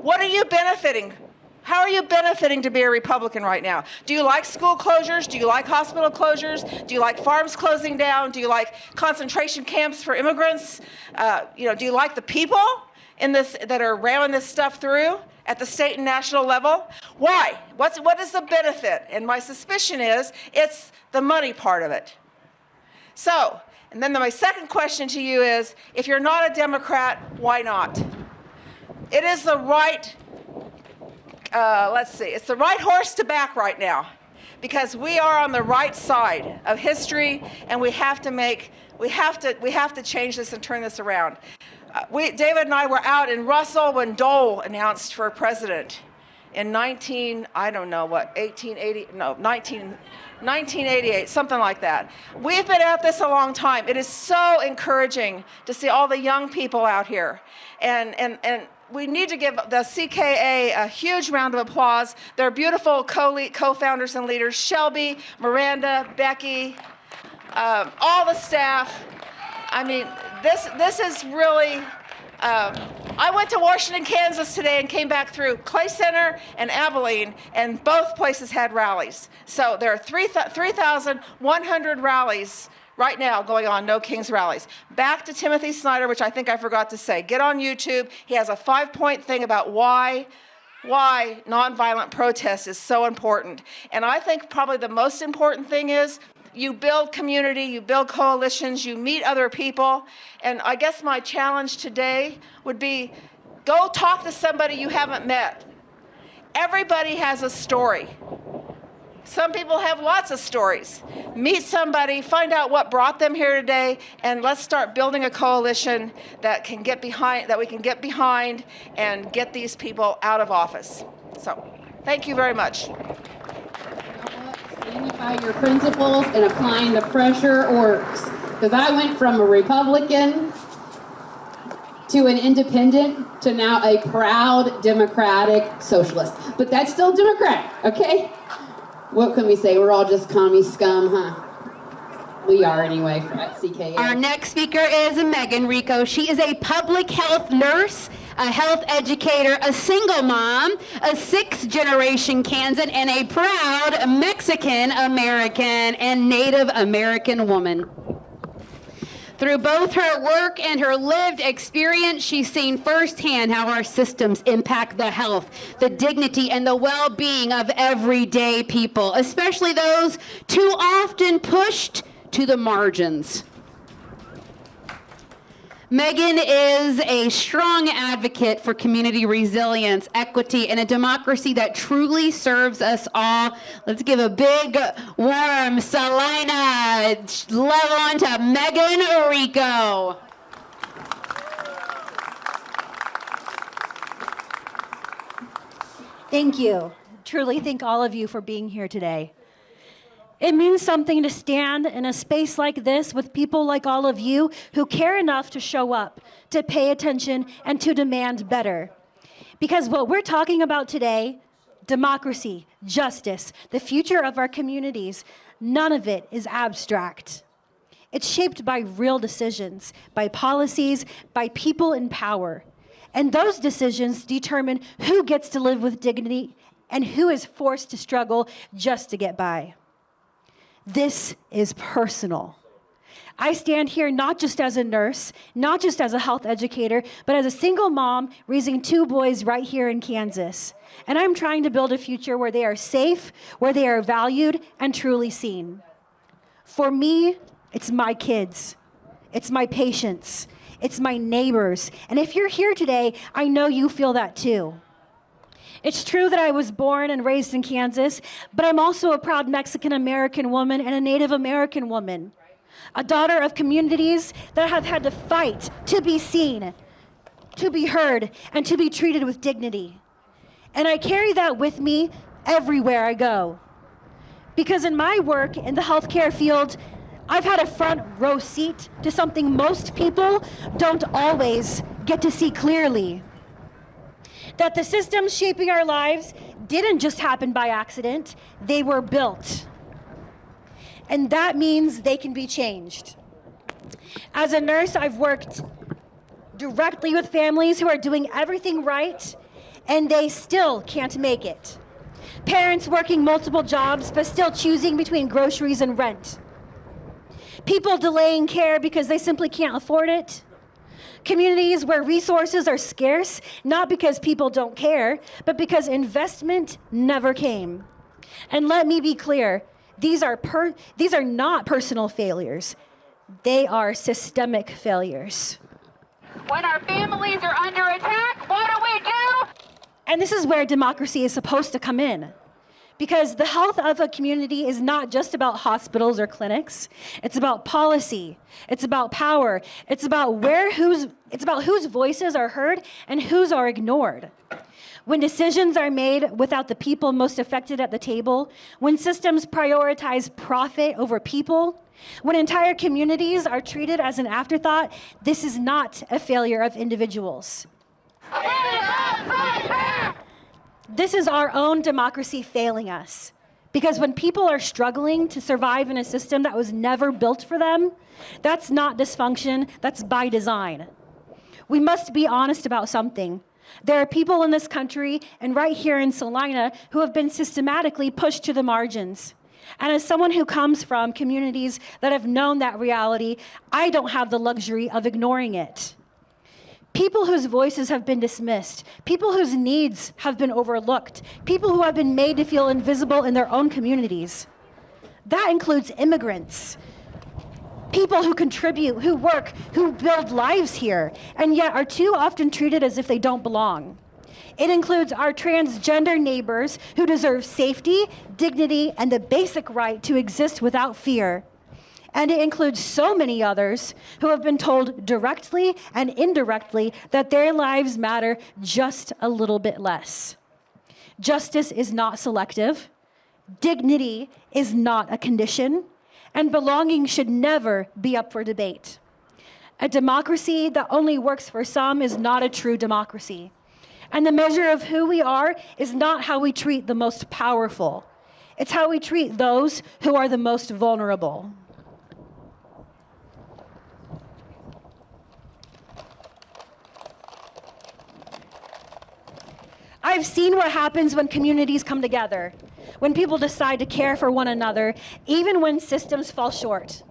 What are you benefiting? How are you benefiting to be a Republican right now? Do you like school closures? Do you like hospital closures? Do you like farms closing down? Do you like concentration camps for immigrants? Do you like the people that are ramming this stuff through at the state and national level? Why? What is the benefit? And my suspicion is it's the money part of it. So, and then my second question to you is, if you're not a Democrat, why not? It is the right, it's the right horse to back right now, because we are on the right side of history, and we have to change this and turn this around. David and I were out in Russell when Dole announced for president in 1988, something like that. We've been at this a long time. It is so encouraging to see all the young people out here. And we need to give the CKA a huge round of applause. They're beautiful co-founders and leaders, Shelby, Miranda, Becky, all the staff. I mean, this is really, I went to Washington, Kansas today and came back through Clay Center and Abilene, and both places had rallies. So there are 3,100 rallies right now going on, No Kings rallies. Back to Timothy Snyder, which I think I forgot to say. Get on YouTube. He has a 5-point thing about why nonviolent protest is so important. And I think probably the most important thing is you build community, you build coalitions, you meet other people. And I guess my challenge today would be, go talk to somebody you haven't met. Everybody has a story. Some people have lots of stories. Meet somebody, find out what brought them here today, and let's start building a coalition that we can get behind and get these people out of office. So, thank you very much. Standing by your principles and applying the pressure works. Because I went from a Republican to an independent to now a proud Democratic socialist. But that's still Democratic, okay? What can we say? We're all just commie scum, huh? We are anyway at CKA. Our next speaker is Meagan Rico. She is a public health nurse, a health educator, a single mom, a sixth-generation Kansan, and a proud Mexican-American and Native American woman. Through both her work and her lived experience, she's seen firsthand how our systems impact the health, the dignity, and the well-being of everyday people, especially those too often pushed to the margins. Meagan is a strong advocate for community resilience, equity, and a democracy that truly serves us all. Let's give a big, warm Salina love on to Meagan Rico. Thank you. Truly thank all of you for being here today. It means something to stand in a space like this with people like all of you who care enough to show up, to pay attention, and to demand better. Because what we're talking about today, democracy, justice, the future of our communities, none of it is abstract. It's shaped by real decisions, by policies, by people in power. And those decisions determine who gets to live with dignity and who is forced to struggle just to get by. This is personal. I stand here not just as a nurse, not just as a health educator, but as a single mom raising 2 boys right here in Kansas. And I'm trying to build a future where they are safe, where they are valued and truly seen. For me, it's my kids. It's my patients. It's my neighbors. And if you're here today, I know you feel that too. It's true that I was born and raised in Kansas, but I'm also a proud Mexican-American woman and a Native American woman. A daughter of communities that have had to fight to be seen, to be heard, and to be treated with dignity. And I carry that with me everywhere I go. Because in my work in the healthcare field, I've had a front row seat to something most people don't always get to see clearly. That the systems shaping our lives didn't just happen by accident, they were built. And that means they can be changed. As a nurse, I've worked directly with families who are doing everything right, and they still can't make it. Parents working multiple jobs, but still choosing between groceries and rent. People delaying care because they simply can't afford it. Communities where resources are scarce, not because people don't care, but because investment never came. And let me be clear, these are not personal failures. They are systemic failures. When our families are under attack, what do? And this is where democracy is supposed to come in. Because the health of a community is not just about hospitals or clinics. It's about policy. It's about power. It's about whose voices are heard and whose are ignored. When decisions are made without the people most affected at the table, when systems prioritize profit over people, when entire communities are treated as an afterthought, this is not a failure of individuals. This is our own democracy failing us. Because when people are struggling to survive in a system that was never built for them, that's not dysfunction, that's by design. We must be honest about something. There are people in this country and right here in Salina who have been systematically pushed to the margins. And as someone who comes from communities that have known that reality, I don't have the luxury of ignoring it. People whose voices have been dismissed, people whose needs have been overlooked, people who have been made to feel invisible in their own communities. That includes immigrants, people who contribute, who work, who build lives here, and yet are too often treated as if they don't belong. It includes our transgender neighbors who deserve safety, dignity, and the basic right to exist without fear. And it includes so many others who have been told directly and indirectly that their lives matter just a little bit less. Justice is not selective. Dignity is not a condition. And belonging should never be up for debate. A democracy that only works for some is not a true democracy. And the measure of who we are is not how we treat the most powerful. It's how we treat those who are the most vulnerable. I've seen what happens when communities come together, when people decide to care for one another, even when systems fall short.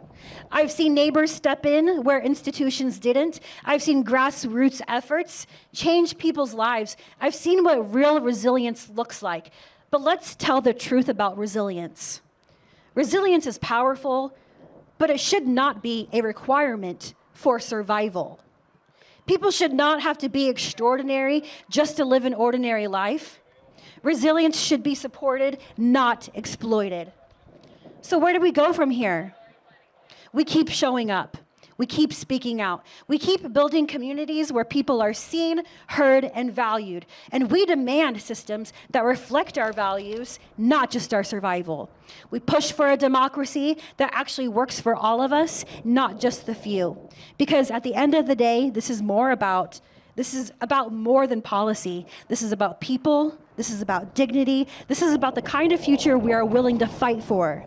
I've seen neighbors step in where institutions didn't. I've seen grassroots efforts change people's lives. I've seen what real resilience looks like. But let's tell the truth about resilience. Resilience is powerful, but it should not be a requirement for survival. People should not have to be extraordinary just to live an ordinary life. Resilience should be supported, not exploited. So where do we go from here? We keep showing up. We keep speaking out. We keep building communities where people are seen, heard, and valued. And we demand systems that reflect our values, not just our survival. We push for a democracy that actually works for all of us, not just the few. Because at the end of the day, this is about more than policy. This is about people. This is about dignity. This is about the kind of future we are willing to fight for.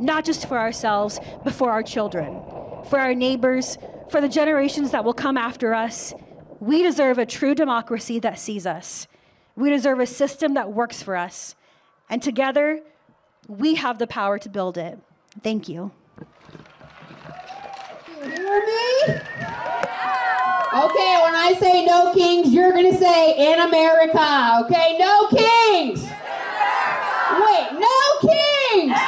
Not just for ourselves, but for our children, for our neighbors, for the generations that will come after us. We deserve a true democracy that sees us. We deserve a system that works for us. And together, we have the power to build it. Thank you. Okay, when I say no kings, you're going to say in America. Okay, no kings. Wait, no kings.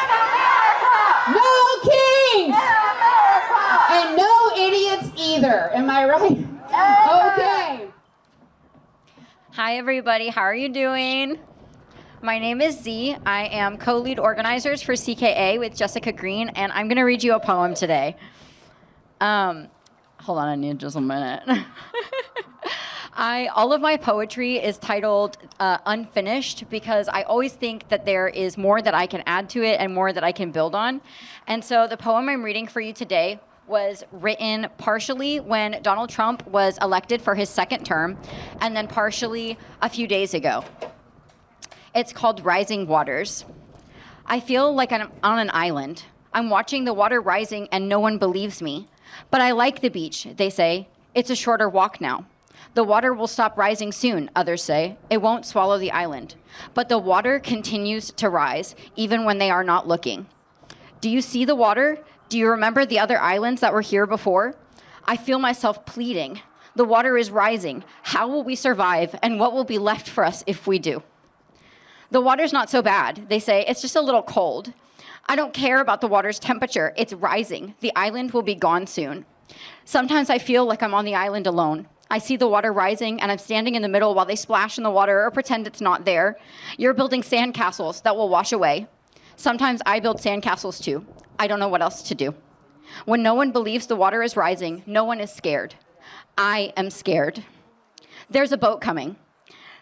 No kings. And no idiots either. Am I right? Okay. Hi, everybody. How are you doing? My name is Z. I am co-lead organizers for CKA with Jessika Green, and I'm going to read you a poem today. Hold on, I need just a minute. All of my poetry is titled Unfinished because I always think that there is more that I can add to it and more that I can build on. And so the poem I'm reading for you today was written partially when Donald Trump was elected for his second term, and then partially a few days ago. It's called Rising Waters. I feel like I'm on an island. I'm watching the water rising and no one believes me. But I like the beach, they say. It's a shorter walk now. The water will stop rising soon, others say. It won't swallow the island. But the water continues to rise, even when they are not looking. Do you see the water? Do you remember the other islands that were here before? I feel myself pleading. The water is rising. How will we survive, and what will be left for us if we do? The water's not so bad, they say. It's just a little cold. I don't care about the water's temperature. It's rising. The island will be gone soon. Sometimes I feel like I'm on the island alone. I see the water rising, and I'm standing in the middle while they splash in the water or pretend it's not there. You're building sandcastles that will wash away. Sometimes I build sandcastles too. I don't know what else to do. When no one believes the water is rising, no one is scared. I am scared. There's a boat coming.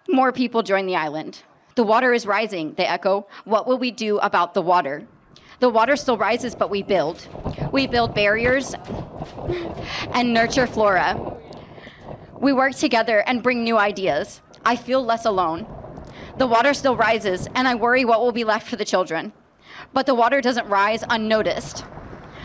More people join the island. The water is rising, they echo. What will we do about the water? The water still rises, but we build. We build barriers and nurture flora. We work together and bring new ideas. I feel less alone. The water still rises, and I worry what will be left for the children. But the water doesn't rise unnoticed.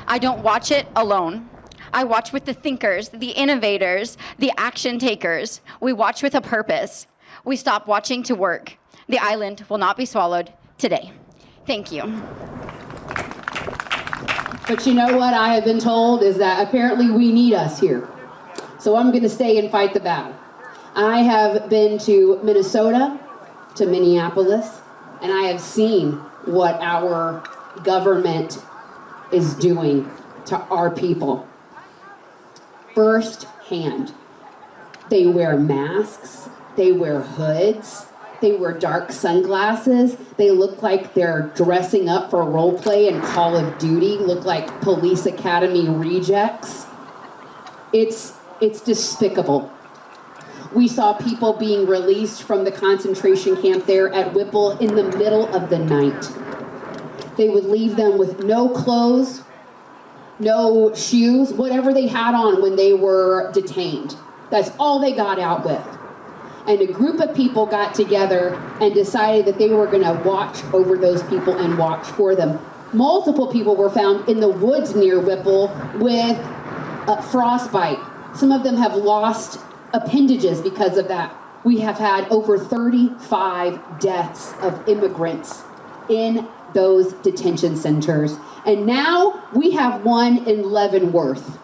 I don't watch it alone. I watch with the thinkers, the innovators, the action takers. We watch with a purpose. We stop watching to work. The island will not be swallowed today. Thank you. But you know what I have been told is that apparently we need us here. So I'm going to stay and fight the battle. I have been to Minnesota, to Minneapolis, and I have seen what our government is doing to our people. First hand. They wear masks, they wear hoods, they wear dark sunglasses, they look like they're dressing up for role play in Call of Duty, look like Police Academy rejects. It's despicable. We saw people being released from the concentration camp there at Whipple in the middle of the night. They would leave them with no clothes, no shoes, whatever they had on when they were detained. That's all they got out with. And a group of people got together and decided that they were going to watch over those people and watch for them. Multiple people were found in the woods near Whipple with frostbite. Some of them have lost appendages because of that. We have had over 35 deaths of immigrants in those detention centers. And now we have one in Leavenworth.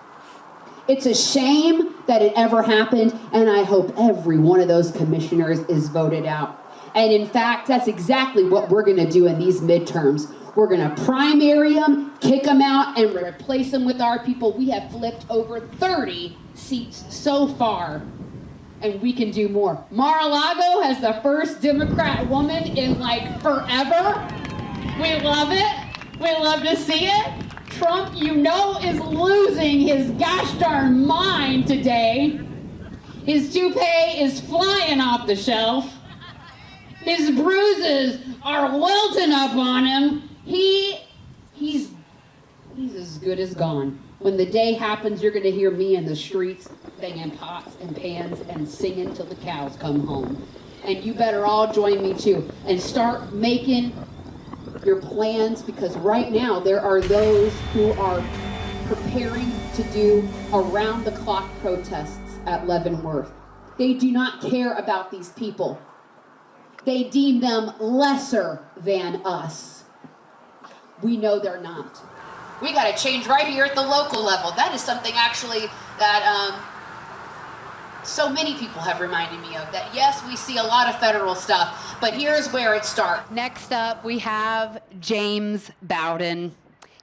It's a shame that it ever happened, and I hope every one of those commissioners is voted out. And in fact, that's exactly what we're going to do in these midterms. We're going to primary them, kick them out, and replace them with our people. We have flipped over 30 seats so far, and we can do more. Mar-a-Lago has the first Democrat woman in like forever. We love it. We love to see it. Trump, you know, is losing his gosh darn mind today. His toupee is flying off the shelf. His bruises are welting up on him. He's as good as gone. When the day happens, you're going to hear me in the streets banging pots and pans and singing till the cows come home. And you better all join me too and start making your plans, because right now there are those who are preparing to do around-the-clock protests at Leavenworth. They do not care about these people. They deem them lesser than us. We know they're not. We got to change right here at the local level. That is something actually that so many people have reminded me of. That yes, we see a lot of federal stuff, but here's where it starts. Next up, we have James Bowden.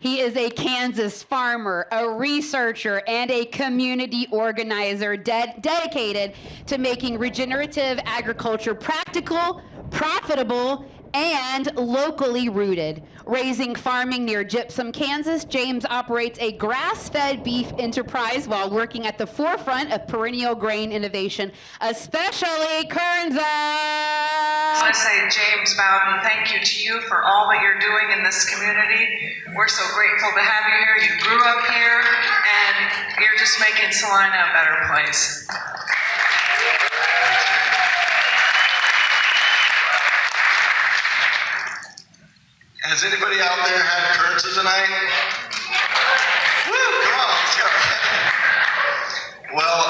He is a Kansas farmer, a researcher, and a community organizer dedicated to making regenerative agriculture practical, profitable, and locally rooted. Raising farming near Gypsum, Kansas, James operates a grass-fed beef enterprise while working at the forefront of perennial grain innovation, especially Kernza. I want to say, James Bowden, thank you to you for all that you're doing in this community. We're so grateful to have you here. You grew up here, and you're just making Salina a better place. Has anybody out there had Kernza tonight? Woo, come on, let's go. Well,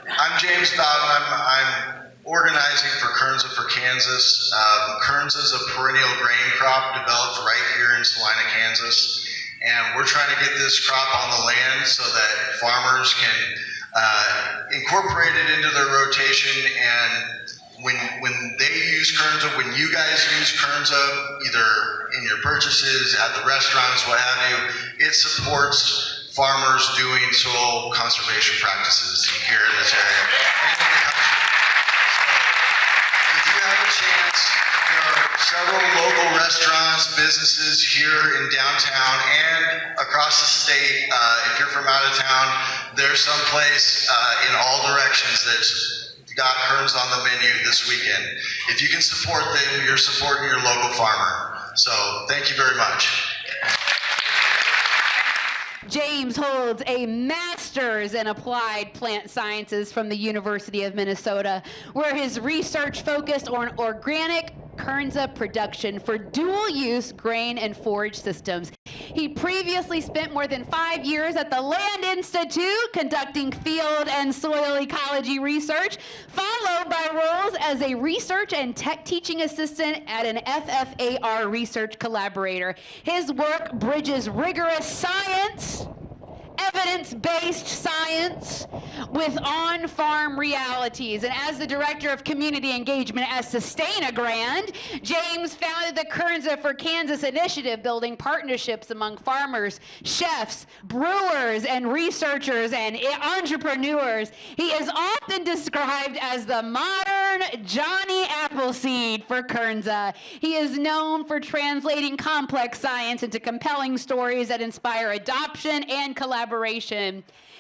I'm James Bowden. I'm organizing for Kernza for Kansas. Kernza is a perennial grain crop developed right here in Salina, Kansas. And we're trying to get this crop on the land so that farmers can incorporate it into their rotation. And when they use Kernza, when you guys use Kernza, either in your purchases, at the restaurants, what have you, it supports farmers doing soil conservation practices here in this area and in the country. So if you have a chance, there are several local restaurants, businesses here in downtown and across the state. If you're from out of town, there's some place in all directions that's got Kernza on the menu this weekend. If you can support them, you're supporting your local farmer. So thank you very much. James holds a master's in applied plant sciences from the University of Minnesota, where his research focused on organic Kernza production for dual-use grain and forage systems. He previously spent more than 5 years at the Land Institute conducting field and soil ecology research, followed by roles as a research and tech teaching assistant at an FFAR research collaborator. His work bridges rigorous science, evidence-based science with on-farm realities. And as the Director of Community Engagement at Sustainagrand, James founded the Kernza for Kansas initiative, building partnerships among farmers, chefs, brewers, and researchers and entrepreneurs. He is often described as the modern Johnny Appleseed for Kernza. He is known for translating complex science into compelling stories that inspire adoption and collaboration.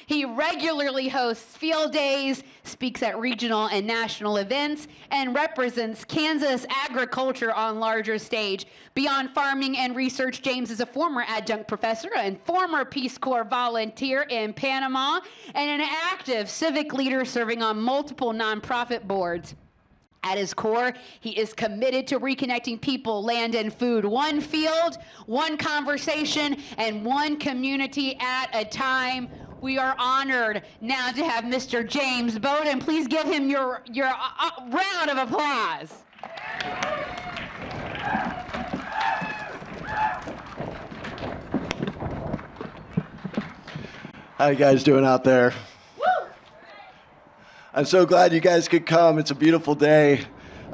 He regularly hosts field days, speaks at regional and national events, and represents Kansas agriculture on larger stage. Beyond farming and research, James is a former adjunct professor and former Peace Corps volunteer in Panama, and an active civic leader serving on multiple nonprofit boards. At his core, he is committed to reconnecting people, land, and food, one field, one conversation, and one community at a time. We are honored now to have Mr. James Bowden. Please give him your round of applause. How you guys doing out there? I'm so glad you guys could come. It's a beautiful day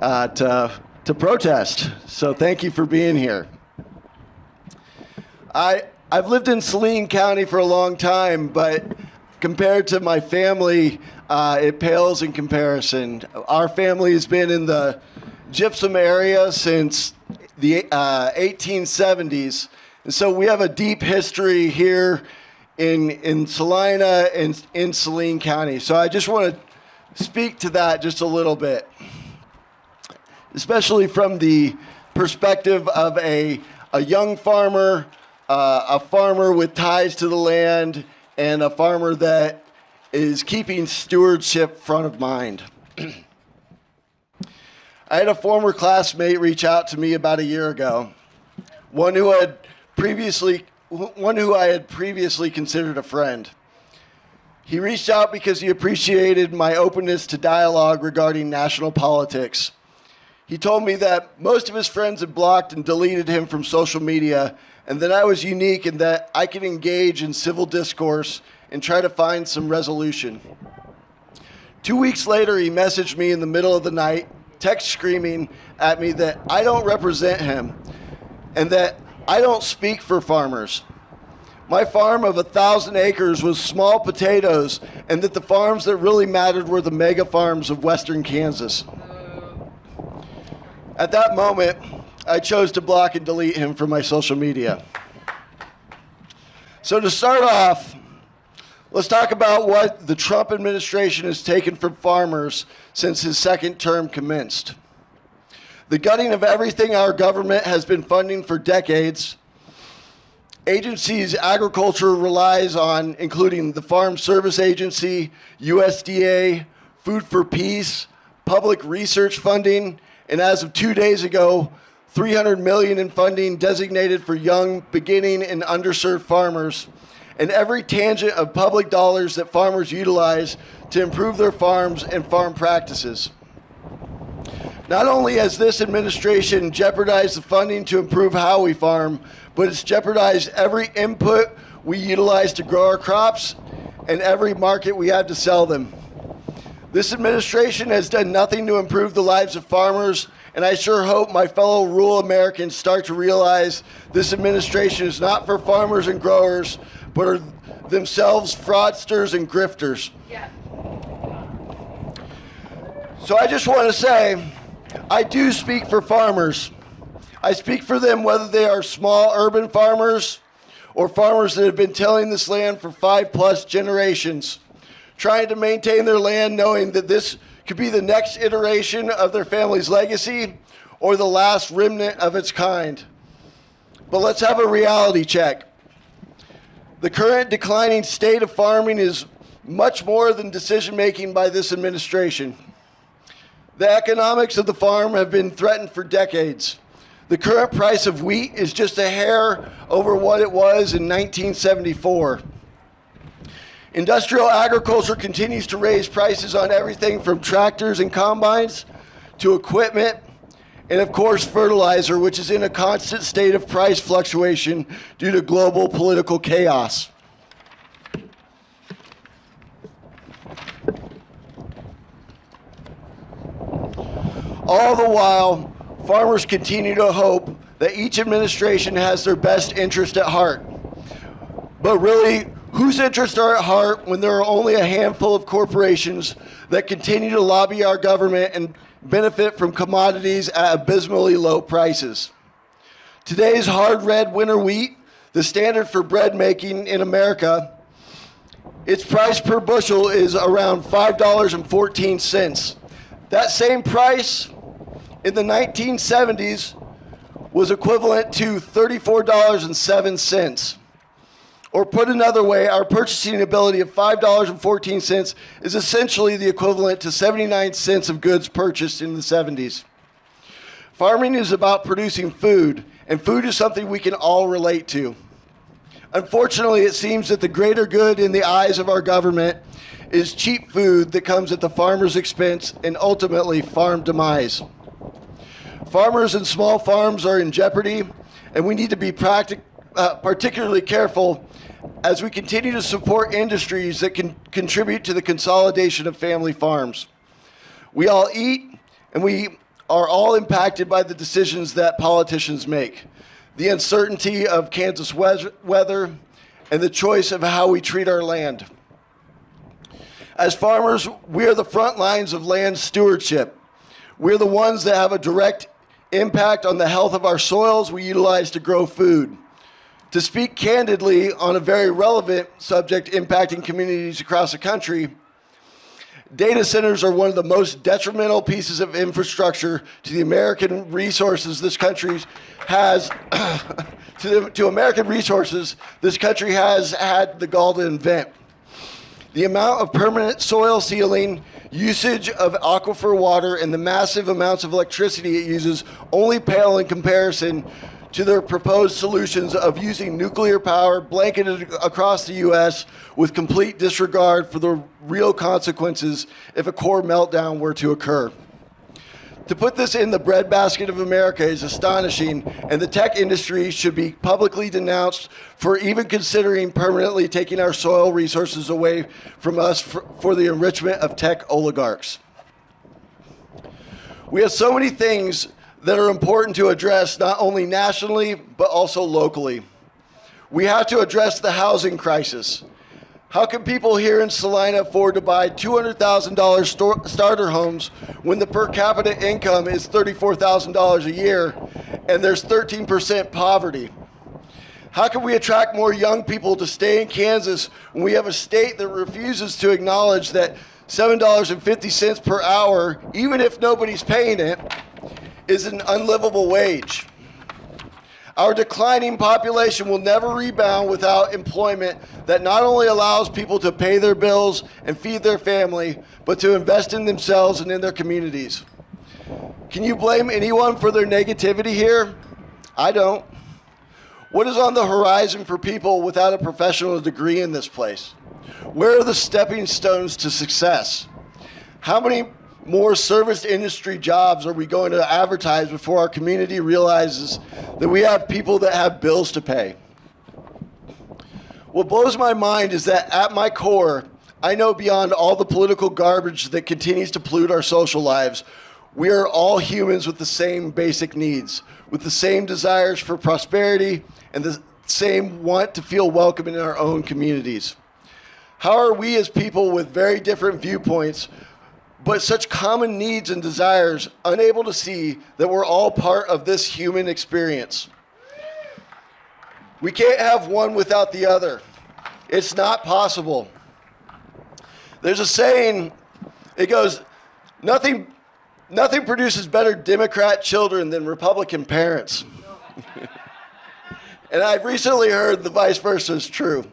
to protest. So thank you for being here. I've lived in Saline County for a long time, but compared to my family, it pales in comparison. Our family has been in the Gypsum area since the 1870s. And so we have a deep history here in Salina and in Saline County. So I just want to speak to that just a little bit, especially from the perspective of a young farmer, a farmer with ties to the land, and a farmer that is keeping stewardship front of mind. I had a former classmate reach out to me about a year ago, one who I had previously considered a friend. He reached out because he appreciated my openness to dialogue regarding national politics. He told me that most of his friends had blocked and deleted him from social media, and that I was unique in that I could engage in civil discourse and try to find some resolution. 2 weeks later, he messaged me in the middle of the night, text screaming at me that I don't represent him and that I don't speak for farmers. My farm of 1,000 acres was small potatoes, and that the farms that really mattered were the mega farms of western Kansas. At that moment, I chose to block and delete him from my social media. So to start off, let's talk about what the Trump administration has taken from farmers since his second term commenced. The gutting of everything our government has been funding for decades. Agencies agriculture relies on, including the Farm Service Agency, USDA, Food for Peace, public research funding, and as of 2 days ago, $300 million in funding designated for young, beginning, and underserved farmers, and every tangent of public dollars that farmers utilize to improve their farms and farm practices. Not only has this administration jeopardized the funding to improve how we farm, but it's jeopardized every input we utilize to grow our crops and every market we have to sell them. This administration has done nothing to improve the lives of farmers, and I sure hope my fellow rural Americans start to realize this administration is not for farmers and growers, but are themselves fraudsters and grifters. Yeah. So I just want to say, I do speak for farmers. I speak for them whether they are small urban farmers or farmers that have been tilling this land for 5+ generations, trying to maintain their land knowing that this could be the next iteration of their family's legacy or the last remnant of its kind. But let's have a reality check. The current declining state of farming is much more than decision-making by this administration. The economics of the farm have been threatened for decades. The current price of wheat is just a hair over what it was in 1974. Industrial agriculture continues to raise prices on everything from tractors and combines to equipment, and of course fertilizer, which is in a constant state of price fluctuation due to global political chaos. All the while, farmers continue to hope that each administration has their best interest at heart. But really, whose interests are at heart when there are only a handful of corporations that continue to lobby our government and benefit from commodities at abysmally low prices? Today's hard red winter wheat, the standard for bread making in America, its price per bushel is around $5.14. That same price in the 1970s was equivalent to $34.07. Or put another way, our purchasing ability of $5.14 is essentially the equivalent to 79 cents of goods purchased in the 70s. Farming is about producing food, and food is something we can all relate to. Unfortunately, it seems that the greater good in the eyes of our government is cheap food that comes at the farmer's expense and ultimately farm demise. Farmers and small farms are in jeopardy, and we need to be particularly careful as we continue to support industries that can contribute to the consolidation of family farms. We all eat, and we are all impacted by the decisions that politicians make, the uncertainty of Kansas weather, and the choice of how we treat our land. As farmers, we are the front lines of land stewardship. We're the ones that have a direct impact on the health of our soils we utilize to grow food. To speak candidly on a very relevant subject impacting communities across the country, data centers are one of the most detrimental pieces of infrastructure to the American resources this country has, to American resources this country has had the gall to invent. The amount of permanent soil sealing, usage of aquifer water, and the massive amounts of electricity it uses only pale in comparison to their proposed solutions of using nuclear power blanketed across the U.S. with complete disregard for the real consequences if a core meltdown were to occur. To put this in the breadbasket of America is astonishing, and the tech industry should be publicly denounced for even considering permanently taking our soil resources away from us for the enrichment of tech oligarchs. We have so many things that are important to address, not only nationally, but also locally. We have to address the housing crisis. How can people here in Salina afford to buy $200,000 starter homes when the per capita income is $34,000 a year and there's 13% poverty? How can we attract more young people to stay in Kansas when we have a state that refuses to acknowledge that $7.50 per hour, even if nobody's paying it, is an unlivable wage? Our declining population will never rebound without employment that not only allows people to pay their bills and feed their family, but to invest in themselves and in their communities. Can you blame anyone for their negativity here? I don't. What is on the horizon for people without a professional degree in this place? Where are the stepping stones to success? How many more service industry jobs are we going to advertise before our community realizes that we have people that have bills to pay? What blows my mind is that at my core, I know beyond all the political garbage that continues to pollute our social lives, we are all humans with the same basic needs, with the same desires for prosperity and the same want to feel welcome in our own communities. How are we as people with very different viewpoints but such common needs and desires, unable to see that we're all part of this human experience? We can't have one without the other. It's not possible. There's a saying, it goes, nothing produces better Democrat children than Republican parents. And I've recently heard the vice versa is true.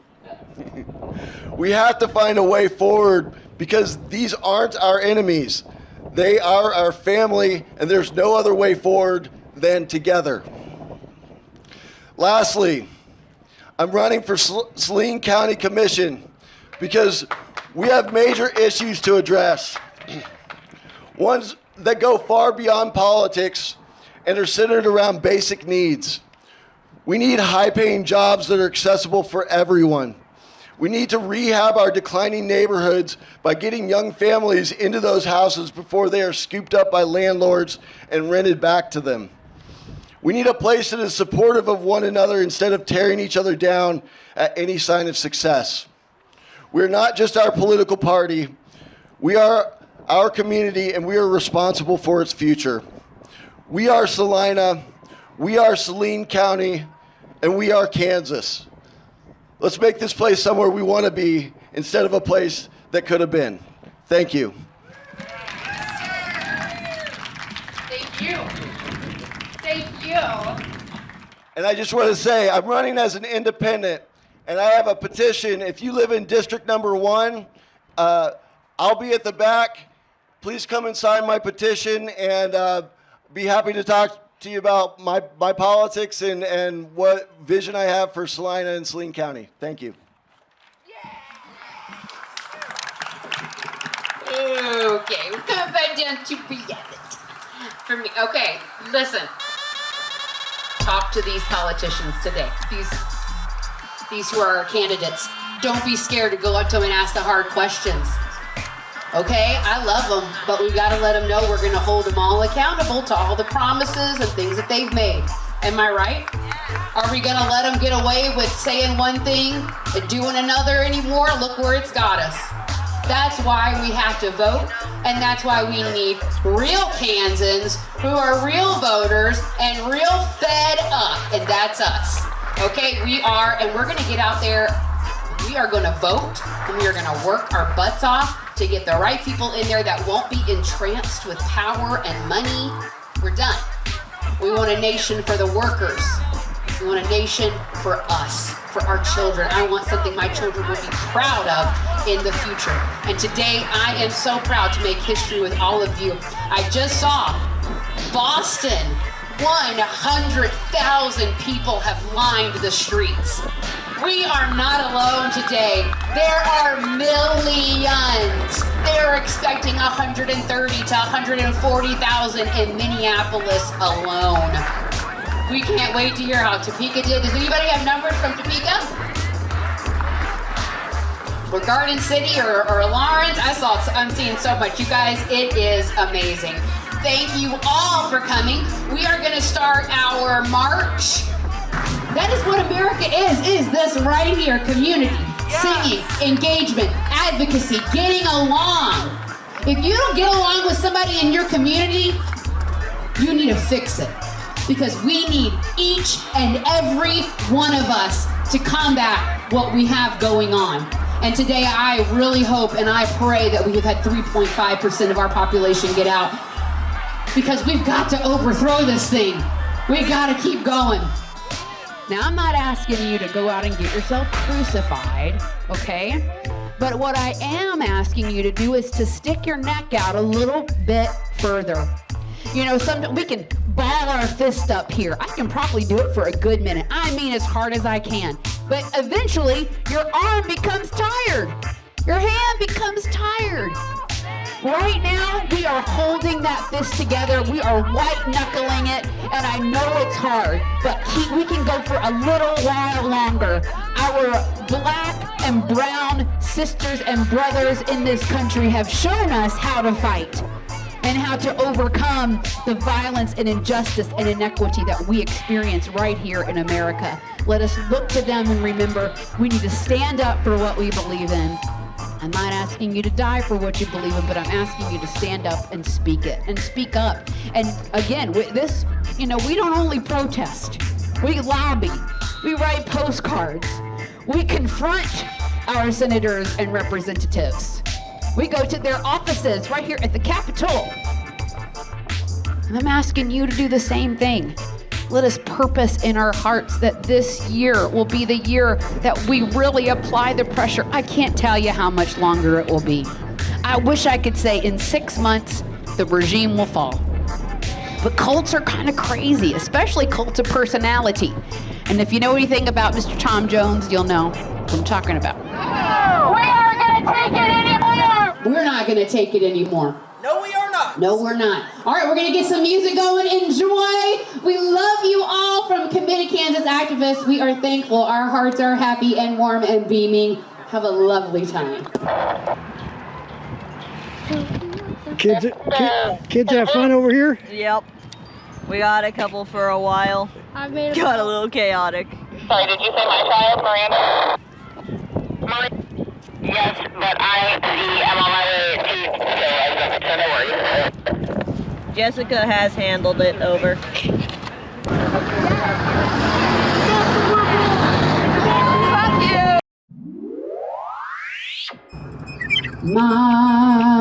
We have to find a way forward because these aren't our enemies. They are our family, and there's no other way forward than together. Lastly, I'm running for Saline County Commission because we have major issues to address. Ones that go far beyond politics and are centered around basic needs. We need high-paying jobs that are accessible for everyone. We need to rehab our declining neighborhoods by getting young families into those houses before they are scooped up by landlords and rented back to them. We need a place that is supportive of one another instead of tearing each other down at any sign of success. We're not just our political party. We are our community, and we are responsible for its future. We are Salina, we are Saline County, and we are Kansas. Let's make this place somewhere we want to be instead of a place that could have been. Thank you. Thank you. Thank you. And I just want to say, I'm running as an independent, and I have a petition. If you live in District Number 1, I'll be at the back. Please come and sign my petition, and be happy to talk to you about my politics and what vision I have for Salina and Saline County. Thank you. Okay, we're coming back down to reality. For me, okay, listen. Talk to these politicians today. These who are our candidates. Don't be scared to go up to them and ask the hard questions. Okay, I love them, but we gotta let them know we're gonna hold them all accountable to all the promises and things that they've made. Am I right? Are we gonna let them get away with saying one thing and doing another anymore? Look where it's got us. That's why we have to vote, and that's why we need real Kansans who are real voters and real fed up, and that's us. Okay, we are, and we're gonna get out there. We are gonna vote, and we are gonna work our butts off to get the right people in there that won't be entranced with power and money. We're done. We want a nation for the workers. We want a nation for us, for our children. I want something my children will be proud of in the future. And today, I am so proud to make history with all of you. I just saw Boston, 100,000 people have lined the streets. We are not alone today. There are millions. They're expecting 130 to 140,000 in Minneapolis alone. We can't wait to hear how Topeka did. Does anybody have numbers from Topeka? Or Garden City or Lawrence? I'm seeing so much. You guys, it is amazing. Thank you all for coming. We are gonna start our march. That is what America is this right here, community, singing, engagement, advocacy, getting along. If you don't get along with somebody in your community, you need to fix it. Because we need each and every one of us to combat what we have going on. And today I really hope and I pray that we have had 3.5% of our population get out. Because we've got to overthrow this thing. We gotta keep going. Now, I'm not asking you to go out and get yourself crucified, okay? But what I am asking you to do is to stick your neck out a little bit further. You know, sometimes we can ball our fist up here. I can probably do it for a good minute. I mean, as hard as I can. But eventually, your arm becomes tired. Your hand becomes tired. Right now, we are holding that fist together. We are white-knuckling it, and I know it's hard, but we can go for a little while longer. Our black and brown sisters and brothers in this country have shown us how to fight and how to overcome the violence and injustice and inequity that we experience right here in America. Let us look to them and remember we need to stand up for what we believe in. I'm not asking you to die for what you believe in, but I'm asking you to stand up and speak it and speak up. And again, with this, you know, we don't only protest, we lobby, we write postcards, we confront our senators and representatives. We go to their offices right here at the Capitol. And I'm asking you to do the same thing. Let us purpose in our hearts that this year will be the year that we really apply the pressure. I can't tell you how much longer it will be. I wish I could say in 6 months, the regime will fall. But cults are kind of crazy, especially cults of personality. And if you know anything about Mr. Tom Jones, you'll know what I'm talking about. We aren't going to take it anymore! We're not going to take it anymore. No, we are not. No, we're not. All right, we're going to get some music going. Enjoy. We love you all from Committed Kansas Activists. We are thankful. Our hearts are happy and warm and beaming. Have a lovely time. Kids have fun over here? Yep. We got a couple for a while. Got a little chaotic. Sorry, did you say my child, Miranda? Yes, but I am on my way to, so no worries. Jessika has handled it. Over. My